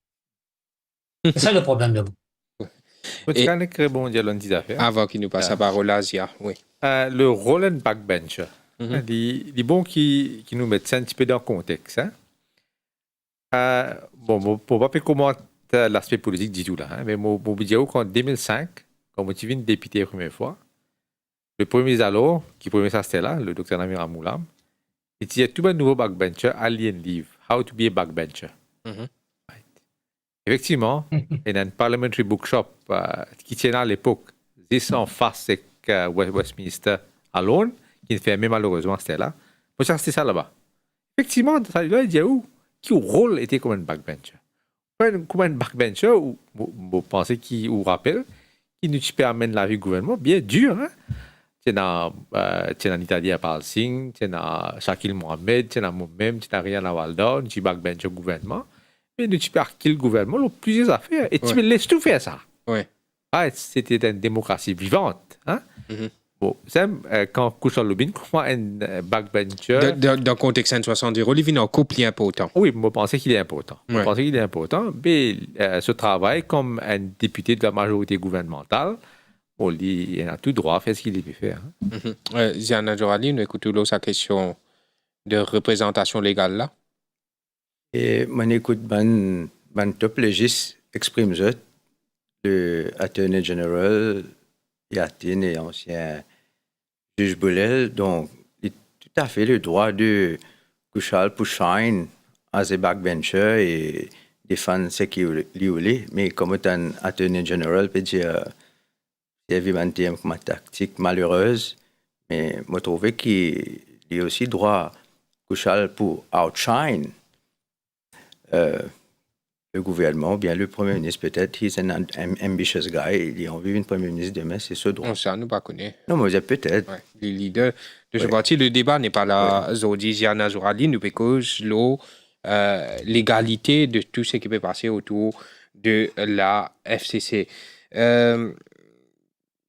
C'est ça le problème de Maurice. Avant qu'il nous passe la parole à Asia, oui. Le Roland Backbencher, Les bons qui nous mettent ça un petit peu dans le contexte. Bon, pour ne pas comment l'aspect politique du tout là, mais mon budget qu'en 2005, quand je suis député la première fois, le premier ministre alors, qui premier ça c'était là, le docteur Namir Amoulam, il disait tout un nouveau backbencher, Alien Leave, How to be a backbencher. Right. Effectivement, il y a un parliamentary bookshop qui tient à l'époque, c'est en face avec Westminster alone, qui ne fait même malheureusement c'était là. Moi, ça c'était ça là-bas. Effectivement, ça il dit où qui rôle était comme un backbencher. Comme un backbencher, vous pensez qui vous rappelle, qui nous permet la vie du gouvernement bien dur. Hein? Tu en Italie à Palsing, tu en Shakil Mohamed, tu en moi-même, tu en Rihanna Waldon, tu backbencher le gouvernement. Mais nous tu le gouvernement, il y a plusieurs affaires. Et tu me laisses tout faire ça. Ouais. Ah, c'était une démocratie vivante. Hein? Bon, quand Kushal Lubin, comment un backbencher. Dans le contexte de 60 euros, il vient encore plus important. Oui, je pensais qu'il est important. Je pensais qu'il est important. Mais ce travail, comme un député de la majorité gouvernementale, il a tout droit à faire ce qu'il peut faire. Ziana Jorali, nous écoutons sa question de représentation légale là. Et mon écoute, top légis exprime le Attorney General Yatin et ancien juge Boulel, donc il a tout à fait le droit de Kushal pour shine as a backbencher et défendre ce qu'il voulait, mais comme un Attorney General peut dire c'est évidemment une tactique malheureuse, mais je trouve qu'il a aussi droit Kushal pour outshine le gouvernement, bien le Premier ministre, peut-être, he's an ambitious guy, il a envie d'un Premier ministre demain, c'est ce droit. On ça, nous pas connaît. Non, mais peut-être. Ouais. Les leaders de ce parti, le débat n'est pas là. Zodi, Ziana Zourali, nous cause l'égalité de tout ce qui peut passer autour de la FCC.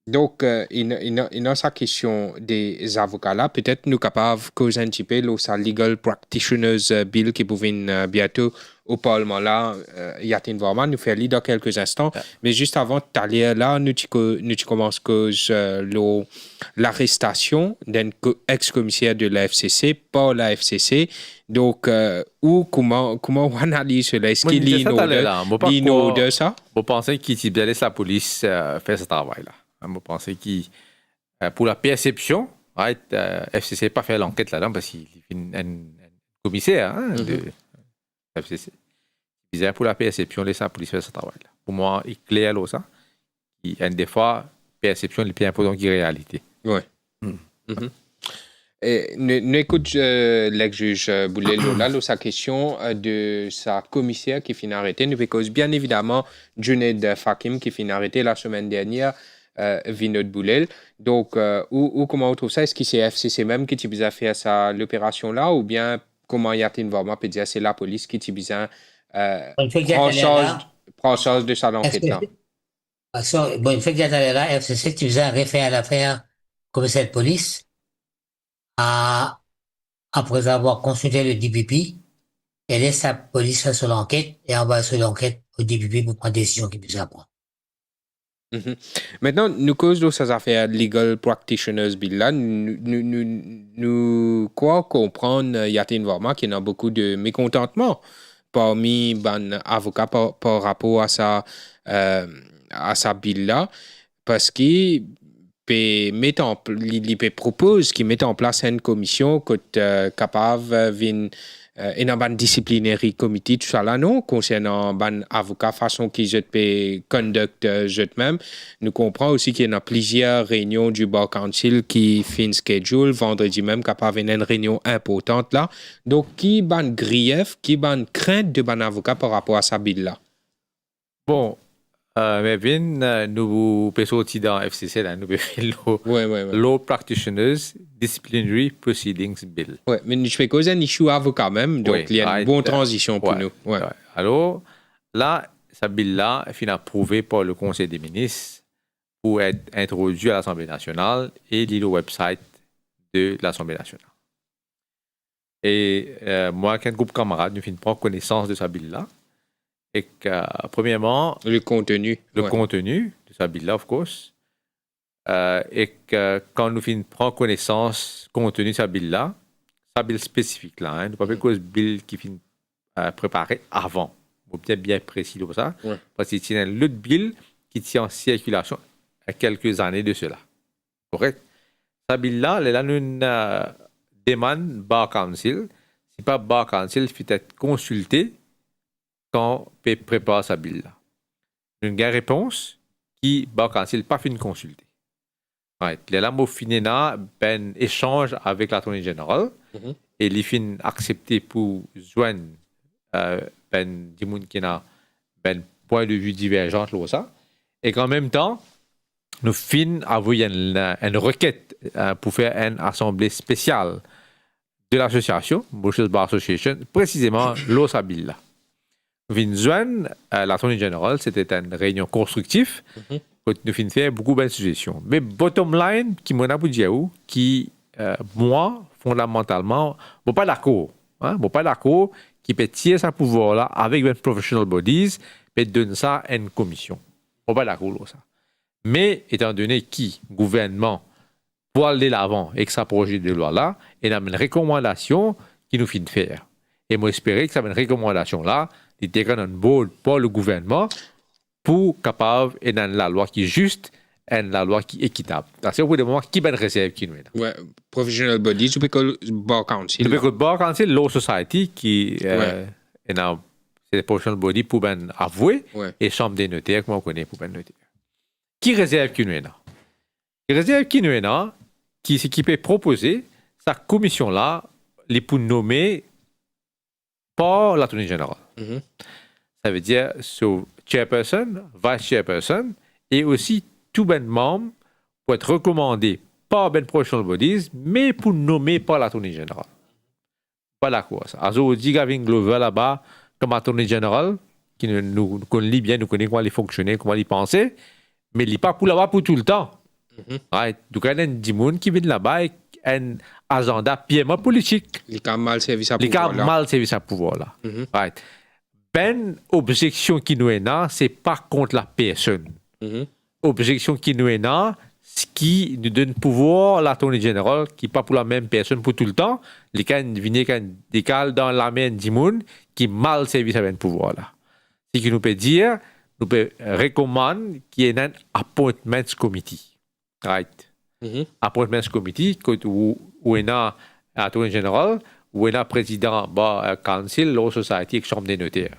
Donc, il a sa question des avocats là. Peut-être nous capables de causer un petit peu sa Legal Practitioners Bill qui pouvait bientôt au Parlement là. Yatin Varman nous fait lire dans quelques instants. Mais juste avant d'aller là, nous commençons cause l'arrestation d'un ex-commissaire de la FCC par la FCC. Donc, comment on analyse cela? Est-ce qu'il y a de ça? Vous pensez qu'il laisse la police faire ce travail là? Je pense que pour la perception, FCC n'a pas fait l'enquête là-dedans parce qu'il est un commissaire de FCC. Pour la perception, laisse la police faire ce travail-là. Pour moi, il est clair là, ça. Des fois, perception est plus importante que la réalité. Oui. Nous écoutons l'ex-juge Boulel sa question de sa commissaire qui finit arrêtée. Nous cause bien évidemment Junaid Fakim qui finit arrêté la semaine dernière. Vinod Boulel. Donc, comment on trouve ça? Est-ce que c'est FCC même qui a fait l'opération-là ou bien comment Yatin Varma peut dire c'est la police qui a prend charge de ça l'enquête-là? Bon, une fois que j'étais là, FCC, tu as référé à l'affaire commissaire de police après avoir consulté le DPP, elle laisse sa police faire sur l'enquête et envoie sur l'enquête au DPP pour prendre des décisions qu'il peut prendre. Maintenant, nous causons ces affaires Legal Practitioners Bill là, nous quoi comprendre Yatin Varma qu'il y a beaucoup de mécontentement parmi les avocats par rapport à sa bill là, parce qu'il propose qu'il mette en place une commission qui est capable de et dans ban disciplinary committee tout ça là non concernant ban avocat façon qu'ils peut conduct même nous comprend aussi qu'il y a plusieurs réunions du bar council qui fin schedule vendredi même capable une réunion importante là donc qui ban grief qui ban crainte de ban avocat par rapport à sa bill là. Bon Mervyn, nous faisons aussi dans FCC, là, nous faisons Law Practitioners Disciplinary Proceedings Bill. Oui, mais nous faisons cause un issue avocat même, donc il y a une bonne transition pour nous. Ouais. Alors, là, ce bill-là est approuvé par le Conseil des ministres pour être introduit à l'Assemblée nationale et le website de l'Assemblée nationale. Et moi, avec un groupe de camarades, nous prendre connaissance de ce bill-là. Et que, premièrement, le contenu de sa bill-là, of course, et que quand nous prenons connaissance contenu de sa bill-là, sa bill spécifique là, hein, nous ne pouvons pas cause bill qui finit préparé avant. Faut bien précis pour ça. Ouais. Parce qu'il y a un autre bill qui tient en circulation à quelques années de cela. Correct? Sa bill-là, elle a une demande Bar Council. Si pas Bar Council, il faut être consulté quand on prépare sa bill-là. Une réponse qui Bar Council pas fin consulter. Right. Là, on finit un échange avec l'Attorney General et il fin accepté pour joindre des gens qui ont un point de vue divergent là ça. Et qu'en même temps, nous fin avouer une requête pour faire une assemblée spéciale de l'association, Bush's Bar Association, précisément l'OSA bill là. Nous fin joindre l'Attorney General, c'était une réunion constructive. Nous fin faire beaucoup de suggestions. Mais bottom line, qui m'en a pour dire qui moi fondamentalement, je ne suis pas d'accord. Je ne suis pas d'accord qui peut tirer ce pouvoir-là avec les professional bodies et donner ça à une commission. Je ne suis pas d'accord avec ça. Mais étant donné qui, gouvernement, pour aller de l'avant avec ce projet de loi-là, il y a une recommandation qui nous fait faire. Et moi, j'espère que cette recommandation-là, il était un bon pour le gouvernement pour capable et dans la loi qui est juste et la loi qui est équitable. C'est au bout d'un moment qui est une réserve qui nous est là. Ouais, professional bodies, tu peux que Bar Council. Tu peux que Bar Council, Law Society qui est dans c'est le professional body pour ben avouer et chambre des notaires comme on connaît pour ben notaire. Qui réserve qui nous est là? Qui réserve qui nous est là, qui peut proposer sa commission là, les pour nommer par l'Attorney General. Ça veut dire chairperson, vice chairperson et aussi tout ben membre pour être recommandé par ben professional bodies, mais pour nommer par l'Attorney General. Voilà quoi ça. Alors, dit Gavin Glover là-bas, comme Attorney General, qui nous connaît bien, nous connaît comment il fonctionnait, comment il pensait, mais il n'est pas pour là-bas pour tout le temps. Right. Donc, il y a des gens qui viennent là-bas avec un agenda purement politique. Il a mal servi sa pouvoir. Il a mal servi sa pouvoir là. Right. Ben, objection qui nous est là, c'est pas contre la personne. Objection qui nous est là, ce qui nous donne pouvoir, l'Attorney General, qui n'est pas pour la même personne pour tout le temps, les cas viennent décalent dans la main du monde qui mal servi sa même pouvoir là. Ce qui nous peut dire, nous peut recommander qu'il y ait un appointments committee. Right. Appointments committee, où il y a l'Attorney General, où il y a président de Council, Law Society et Chambre des notaires.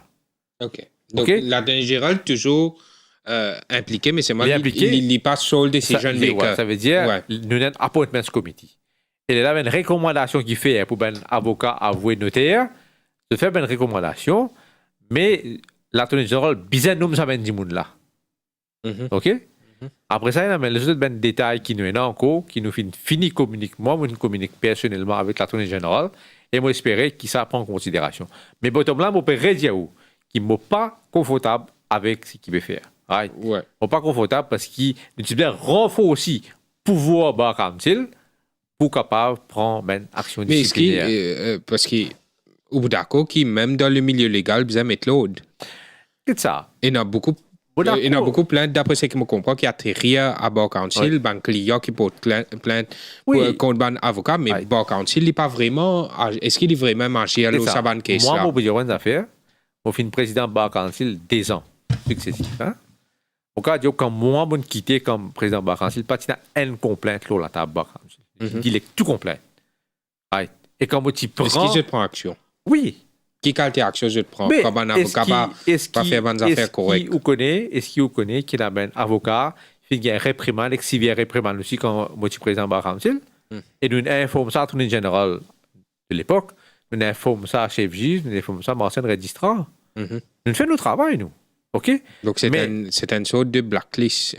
OK. Donc, l'Attorney General toujours impliqué, mais c'est moi qui n'est pas sole decision maker. Ça veut dire, nous avons un appointments committee. Et là, il y a une recommandation qui fait pour un avocat avoué notaire, de faire une recommandation, mais l'Attorney General, bizarre, nous sommes du monde là. OK? Après ça, il y a les autres détails qui nous sont encore, qui nous finissent communiquer. Moi, je communique personnellement avec l'Attorney General et moi, j'espère qu'il ça prend en considération. Mais bottom line, je peux dire qu'il ne suis pas confortable avec ce qu'il veut faire. Right? Je ne suis pas confortable parce qu'il renforce aussi le pouvoir de la Council pour capable prendre une action disciplinaire. Mais parce qu'au bout d'accord, qui même dans le milieu légal, besoin de mettre l'ordre. C'est ça. Il y en a beaucoup. Il y en a beaucoup plaintes, d'après ce que je comprends, qui atterrit à Bar Council, un client qui porte plainte contre un avocat, mais Bar Council, il n'est pas vraiment. Est-ce qu'il est vraiment agi à l'eau savane case là? Moi, je peux dire une affaire. Je suis président de Bar Council 2 ans successifs. Au cas où, quand moi, je quitté comme président de Bar Council, pas une complainte là, la table Bar Council. Il est tout complet. Et quand tu prends. Est-ce qu'il prend action? Oui. Qui qualité action je te prends? Comme un avocat va faire bonnes affaires correctes. Est-ce qu'il connaît qu'il a un avocat qui a une réprimande, une sévère réprimande aussi quand je suis président de Bar Council? Et nous informons ça à l'Attorney General de l'époque, nous informons ça à chef juge, nous informons ça à l'ancien registrar. Nous faisons notre travail, nous. OK? Donc c'est une sorte de blacklist.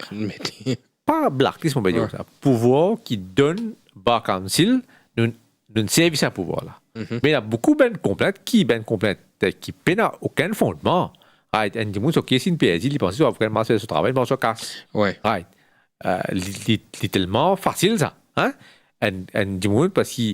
Pas blacklist, on va dire ça. Pouvoir qui donne Bar Council nous service à pouvoir là. Mais il y a beaucoup de complaintes qui n'ont aucun fondement. Right. Et du monde, ok, si une PSI, il pense qu'il va vraiment faire ce travail, il va se casse. Right. C'est tellement facile ça. Hein? Et du monde, parce que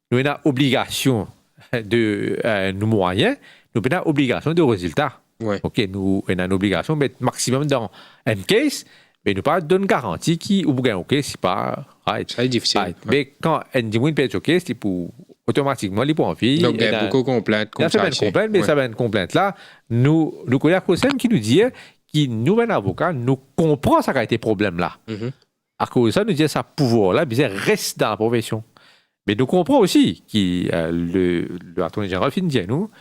nous avons obligation de nos moyens, nous avons obligation de résultats. Ok, nous avons une obligation de mettre maximum dans un case, Mais nous pas donne garantie qui ou bien OK, c'est pas right. C'est difficile. Right. Mais quand un dit peut être OK, c'est pour automatiquement il pour envie. Donc il y a beaucoup de complaintes comme ça. Complaintes, mais ça va une complainte là, nous connaissons quelqu'un qui nous dit qui nous un avocat, nous comprend ça qui a été problème là. À cause de ça, nous dit ça pouvoir là, bien reste dans la profession. Mais nous comprenons aussi que le attorney général fin dit nous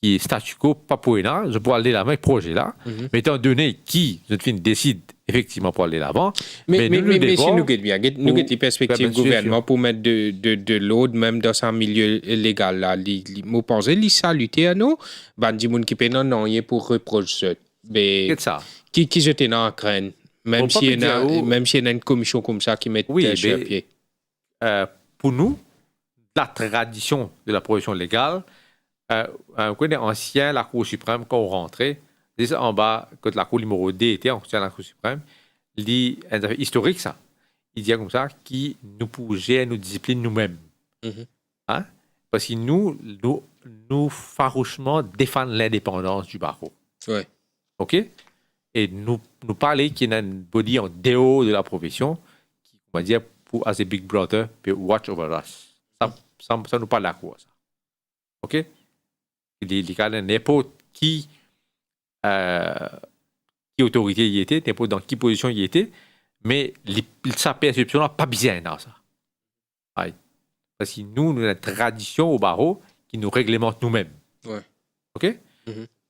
qui statu quo pas pour rien, je pourrais aller là avec projet là, mais étant donné qui je fin décide effectivement pour aller l'avant. Mais si nous guettons bien, nous guettons les perspectives gouvernement pour mettre de l'ordre même dans un milieu légal là, vous pensez les saluter à nous, bandi moun qui peine non y pour reprocher mais qui jeter dans la crâne même si il y a une commission comme ça qui met sur pied. Pour nous, la tradition de la profession légale, on connaît ancien la Cour suprême quand on rentrait, en bas, quand la Cour numéro D était ancien la Cour suprême, historique ça. Il dit comme ça, qui nous poussait, nous discipline nous-mêmes. Hein? Parce que nous farouchement défendons l'indépendance du barreau. Ouais. OK? Et nous parler qu'il y a une body en dehors de la profession qui, on va dire, pour as a big brother, peut watch over us. Ça nous parle à quoi, ça? OK? Il y a n'importe qui autorité y était, n'importe dans qui position y était, mais sa perception n'a pas bien dans ça. Ouais. Parce que nous avons une tradition au barreau qui nous réglemente nous-mêmes. Ouais. OK?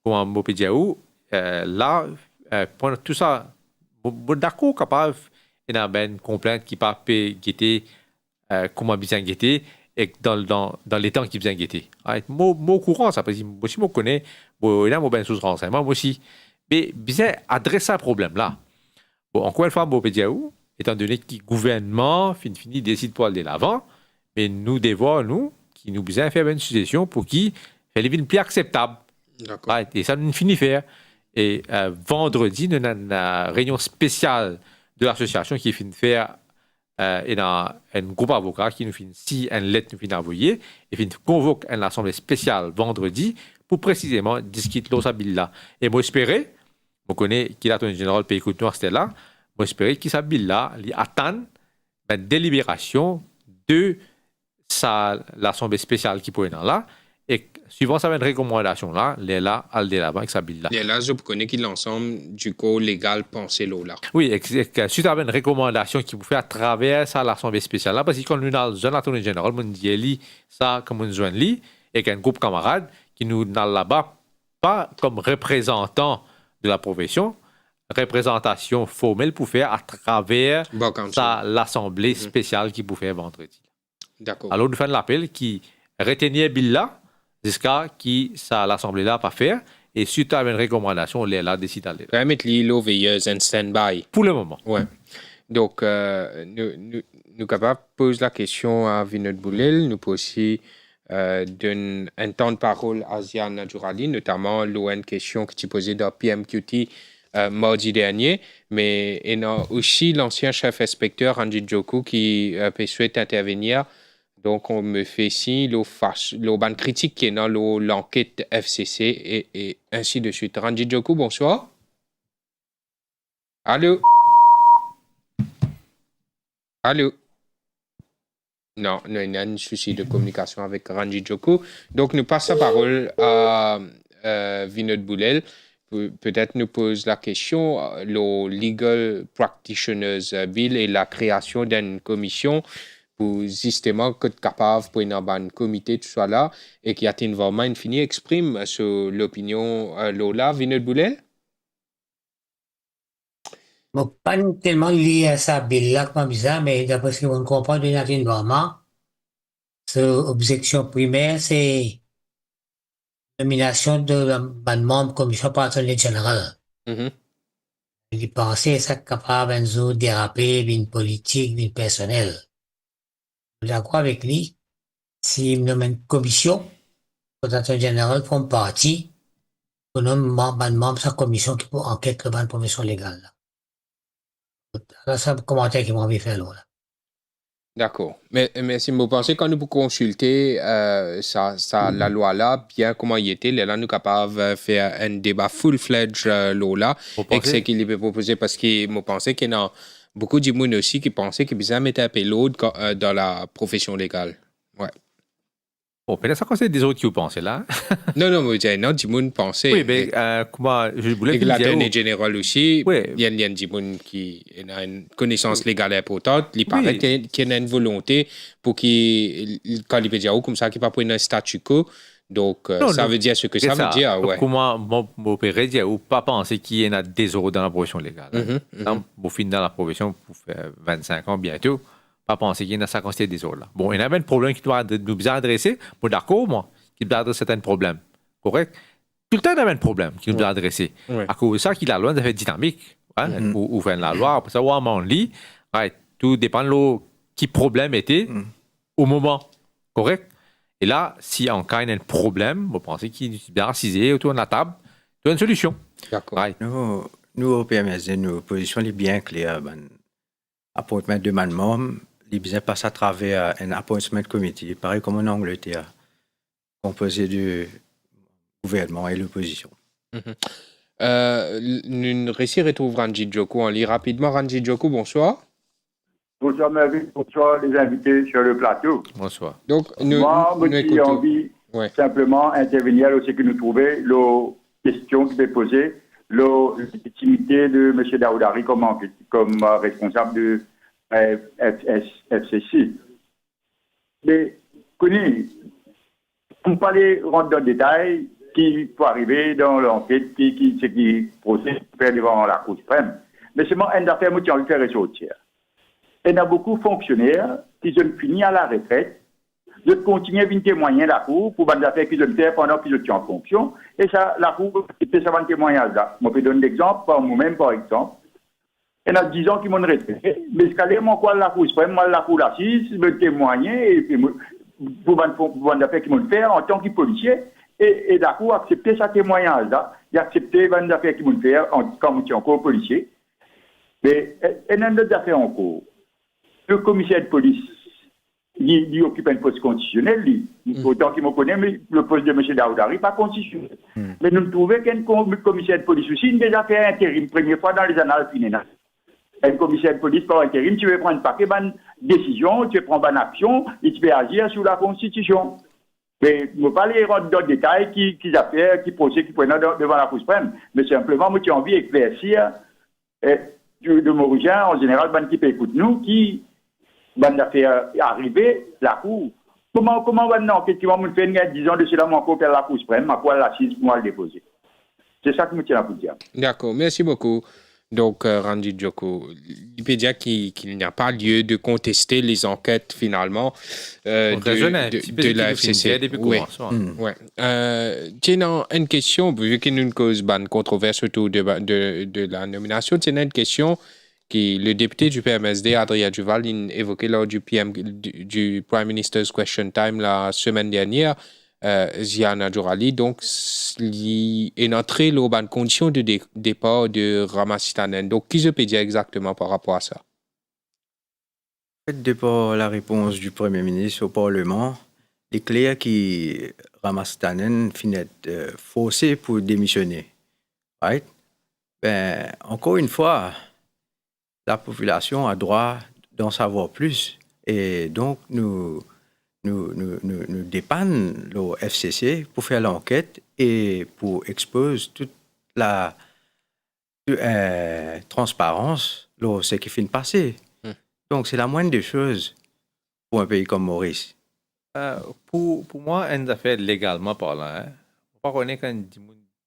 Comme en Mopédiaou, là, pendant tout ça, d'accord, capable, il y a une complainte qui pas guetter comment bien guetter et dans les temps qui bien guetter. Moi courant ça parce que moi aussi moi connais il y a ben sous renseignement moi aussi mais bien adresser un problème là. Bon encore une fois moi dire où étant donné que le gouvernement fini décide pour aller de l'avant mais nous devons nous qui nous besoin faire une suggestion pour qui fait les villes plus acceptables. D'accord. Et ça nous finit faire. Et vendredi, nous avons une réunion spéciale de l'association qui finit faire un groupe d'avocats qui nous finit une lettre nous finit envoyer et finit convoque une assemblée spéciale vendredi pour précisément discuter de ce bill-là. Et moi, j'espérais, je connais qui l'attorney général pays côte noire c'était là, moi, j'espérais que ce bill-là attend une délibération de l'assemblée spéciale qui pourrait être là. Et suivant sa recommandation là, il est là, à l'avant avec sa bill là. Et là, je connais qu'il l'ensemble du code légal pensé là. Oui, suite à une recommandation qui vous fait à travers ça l'assemblée spéciale là, parce que quand nous avons un attorney général, nous dit ça comme un jeune lit et qu'un groupe camarade qui nous n'a là-bas pas comme représentant de la profession, représentation formelle pour faire à travers ça l'assemblée spéciale qui vous fait vendredi. D'accord. Alors nous faisons l'appel qui retenait bill là jusqu'à qui ça l'assemblée là pas faire et suite à une recommandation on est là décide d'aller. On va mettre l'îlot veilleuse en stand-by. Pour le moment. Ouais. Donc nous capables poser la question à Vinod Boulel, nous pouvons aussi donner un temps de parole à Ziane Najurali, notamment l'ON question que tu posais dans PMQT mardi dernier, mais il y a aussi l'ancien chef inspecteur Ranjit Joku qui souhaite intervenir. Donc, on me fait signe, le ban critique qui est dans l'enquête FCC et ainsi de suite. Ranjit Joku, bonsoir. Allô? Allô? Non, il y a un souci de communication avec Ranjit Joku. Donc, nous passons la parole à Vinod Boulel. Peut-être nous pose la question, le Legal Practitioners Bill et la création d'une commission pour justement que capable pour un comité tout ça là et qui a vraiment infini exprime sur l'opinion là Vinod Boulel. Bon, pas tellement lié à ça bill là comme bizarre mais d'après ce qu'on comprend de Nathan Norman, l'objection primaire c'est nomination de membre commission par l'attorney général. Il pensait ça capable de déraper une politique, une personnelle. D'accord avec lui, s'il me nomme une commission, le directeur général font partie, on nomme membre de sa commission qui peut enquêter la profession légale. Là, c'est un commentaire qui m'a envie de faire là. D'accord. Mais si vous pensez, quand nous consulter la loi là, bien comment il était, là, nous sommes capables de faire un débat full-fledged là, et que c'est qu'il est proposé parce que vous pensez qu'il y a beaucoup de gens aussi qui pensaient qu'il besoin mettre un peu l'autre dans la profession légale. Ouais. Bon, peut-être ça, c'est des autres qui vous pensent là. non, mais il y a un autre qui pensait. Oui, mais comment je voulais dire. L'attorney général aussi, il y a des gens qui ont une connaissance légale importante. Il paraît qu'il y a une volonté pour qu'il, quand il peut dire comme ça, qu'il ne pas prendre un statu quo. Donc, ça veut dire ce que ça veut dire. Ouais. Comment mon père dit, ou pas penser qu'il y a des désordres dans la profession légale. Pour finir dans la profession, pour faire 25 ans bientôt, pas penser qu'il y a 50 désordres là. Bon, il y a un problème qui doit nous bien adresser. Bon, d'accord, moi, qui doit adresser certains problèmes. Correct? Tout le temps, il y a un problème qui nous doit adresser. À cause de ça, qu'il a la loi, ça fait dynamique. Ou faire la loi, pour savoir, on lit. Tout dépend de qui problème était au moment. Correct? Et là, si en cas il y a un problème, vous pensez qu'il est bien assisé autour de la table, il y a une solution. D'accord. Nous, au PMSD, nos positions sont bien claires. Appointment de membre, il bien passe à travers un appointment committee, pareil comme en Angleterre, composé du gouvernement et l'opposition. Nous retrouve Ranjit Djokou. On lit rapidement. Ranjit Djokou, bonsoir. Bonsoir Mervyn, bonsoir les invités sur le plateau. Bonsoir. Donc, moi, j'ai envie simplement intervenir sur ce que nous trouvons, les questions qui sont posées, la légitimité de M. Daoudari comme responsable de FCC. Mais, Connie, on ne peut pas aller rentrer dans le détail qui peut arriver dans l'enquête, qui procède devant la Cour suprême. Mais seulement, une affaire, moi, j'ai envie de faire ressortir. Il y a beaucoup de fonctionnaires qui ont fini à la retraite, de continuer à témoigner à la Cour pour des affaires qu'ils ont fait pendant qu'ils étaient en fonction. Et ça, la Cour, c'était ça, un témoignage là. Je peux donner l'exemple, par moi-même, par exemple. Il y en a 10 ans qui m'ont retraité. Mais ce qu'il moi, quoi, la Cour suprême, moi, la Cour d'assises, me témoigner, et puis, pour des affaires qu'ils m'ont fait en tant que policier. Et la Cour a accepté ce témoignage là. Il a accepté des affaires qu'ils m'ont fait quand j'étais encore policier. Mais il y a d'autres affaires en cours. Le commissaire de police, il occupe un poste constitutionnel, autant qu'il me connaît, mais le poste de M. Daoudari, pas constitutionnel. Mais nous trouvons qu'un commissaire de police aussi, il a déjà fait intérim, première fois dans les annales finales. Un commissaire de police par intérim, tu veux prendre un paquet de décisions, tu veux prendre une action, et tu peux agir sur la Constitution. Mais je ne vais pas aller rentrer dans le détail qui affaires, qui procèdent, qui prennent devant la Cour suprême, mais simplement, moi, j'ai envie d'éclaircir de Mauricien, en général, qui peut écouter nous, qui van affaire arriver, la Cour. Comment maintenant, effectivement, on fait 10 ans de cela, on encore faire la Cour suprême, à quoi l'assise pour le déposer. C'est ça que je tiens à vous dire. D'accord, merci beaucoup. Donc, Ranjit Djokou, il peut dire qu'il n'y a pas lieu de contester les enquêtes, finalement, de la FCC. Oui. Tiens, une question, vu qu'il y a une cause, une controverse autour de la nomination, tiens, une question que le député du PMSD, Adrien Duval, a évoqué lors du Prime Minister's Question Time la semaine dernière. Ziana Djourali, donc, il est entré dans une condition de départ de Ramastanen. Donc, qui se peut dire exactement par rapport à ça? Depuis la réponse du Premier ministre au Parlement, il est clair que Ramastanen finit forcé pour démissionner. Right? Ben, encore une fois, la population a droit d'en savoir plus. Et donc, nous dépannons le FCC pour faire l'enquête et pour exposer toute la transparence de ce qui finit de passer. Donc, c'est la moindre des choses pour un pays comme Maurice. Pour moi, une affaire légalement parlant, on ne peut pas reconnaître qu'un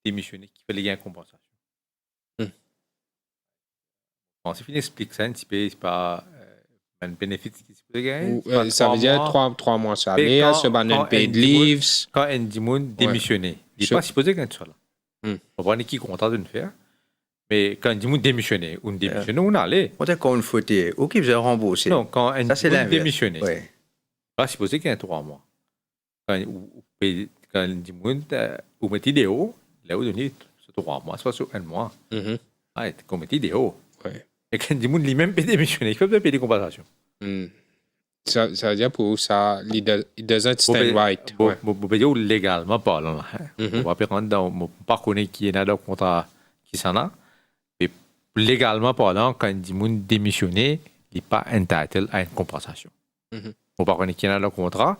démissionné qui fait les gains de compensation. Bon, si on explique ça un petit peu, c'est pas un bénéfice qui se peut gagner. Ça veut dire 3 mois salaire, se ban un paid leaves. Quand un démissionné, il n'est pas supposé qu'il soit là. On va voir qui est content de le faire. Mais quand un démissionné, on démissionne, on allait. On a quand une faute, ok, vous avez remboursé. Non, quand un démissionné, il n'est pas supposé qu'il y ait 3 mois. Quand un démissionné, vous mettez des hauts, là vous donnez 3 mois, soit sur 1 mois. Comme mettez des hauts. Et quand il dit lui-même peut démissionner, il peut payer des compensations. Ça veut dire pour ça, it doesn't stand right. Légalement parlant, on va pas rentrer dans, pas connaître qui est dans le contrat qui s'en a, mais légalement parlant, quand il dit moun démissionner, il n'est pas entitled à une compensation. On va pas connaître qui est dans le contrat,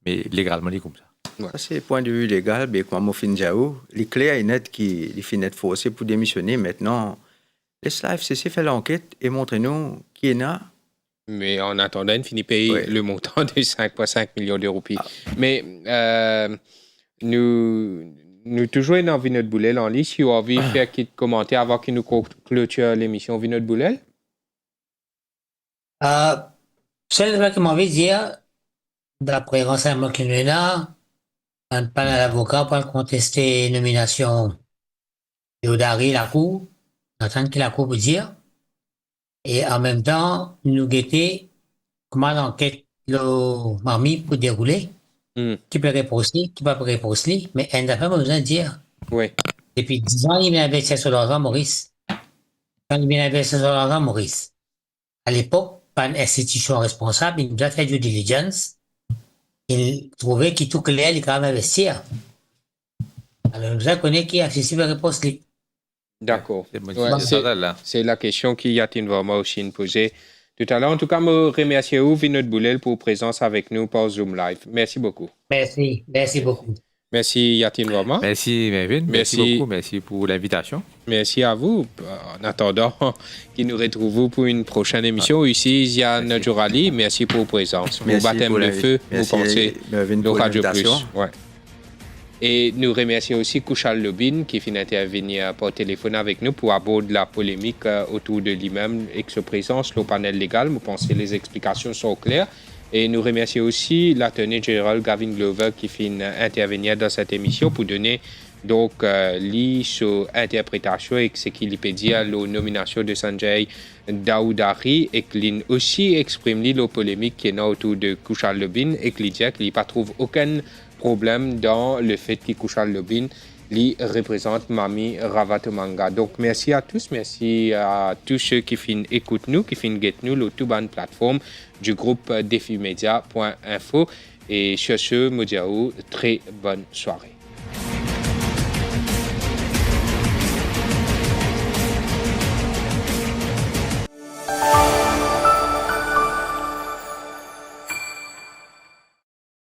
mais légalement, il est comme ça. Ouais. Ça, c'est point de vue légal, mais comme fin Diaou, les clés à net qui les finit forcés pour démissionner. Maintenant, laisse la FCC faire l'enquête et montrez-nous qui est là. Mais en attendant, il finit payer le montant de 5,5 millions d'euros. Mais nous toujours dans Vinod Boulel en ligne. Si vous avez fait un petit commentaire avant que nous clôture l'émission Vinod Boulel. Celle qui m'avait dit, d'après renseignement qu'il y a, un panel d'avocats pour contester la nomination de Odari la Cour, attendre que la Cour peut dire. Et en même temps, nous guetter comment l'enquête le Marmi peut dérouler, qui peut répondre, qui peut répondre, mais elle n'a pas besoin de dire. Oui. Depuis 10 ans, il vient investir sur l'argent Maurice. Quand il vient investir sur l'argent Maurice, à l'époque, pas une institution responsable, il nous a fait du diligence. Il trouvait qu'il tout clair, il quand même investir. Alors, nous avons connu qui a accessible à réponse. D'accord. C'est la question qui Yatin Varma aussi posée tout à l'heure. En tout cas, je remercie Vinod Boulel pour présence avec nous par Zoom Live. Merci beaucoup. Merci beaucoup. Merci Yatin Varma. Merci Mervyn. Merci beaucoup. Merci pour l'invitation. Merci à vous. En attendant qu'il nous retrouve pour une prochaine émission. Ici, Ziane Djourali. Merci pour votre présence. Vous baptême le feu. Vous pensez de Radio Plus. Ouais. Et nous remercions aussi Kushal Lobin qui vient intervenir par téléphone avec nous pour aborder la polémique autour de lui-même et sa présence au panel légal. Nous pensons que les explications sont claires. Et nous remercions aussi l'attorney général Gavin Glover qui vient intervenir dans cette émission pour donner donc sur interprétation et ce qu'il peut dire la nomination de Sanjay Daoudari et qu'il aussi exprime la polémique qui est autour de Kushal Lobin et qu'il dit qu'il ne trouve aucun problème dans le fait que Kushal Lobin lui représente Mami Ravatomanga. Donc merci à tous, merci à tous ceux qui écoutent nous, qui guettent nous, le tout bonne plateforme du groupe defimedia.info et sur ce, Modiaou, très bonne soirée.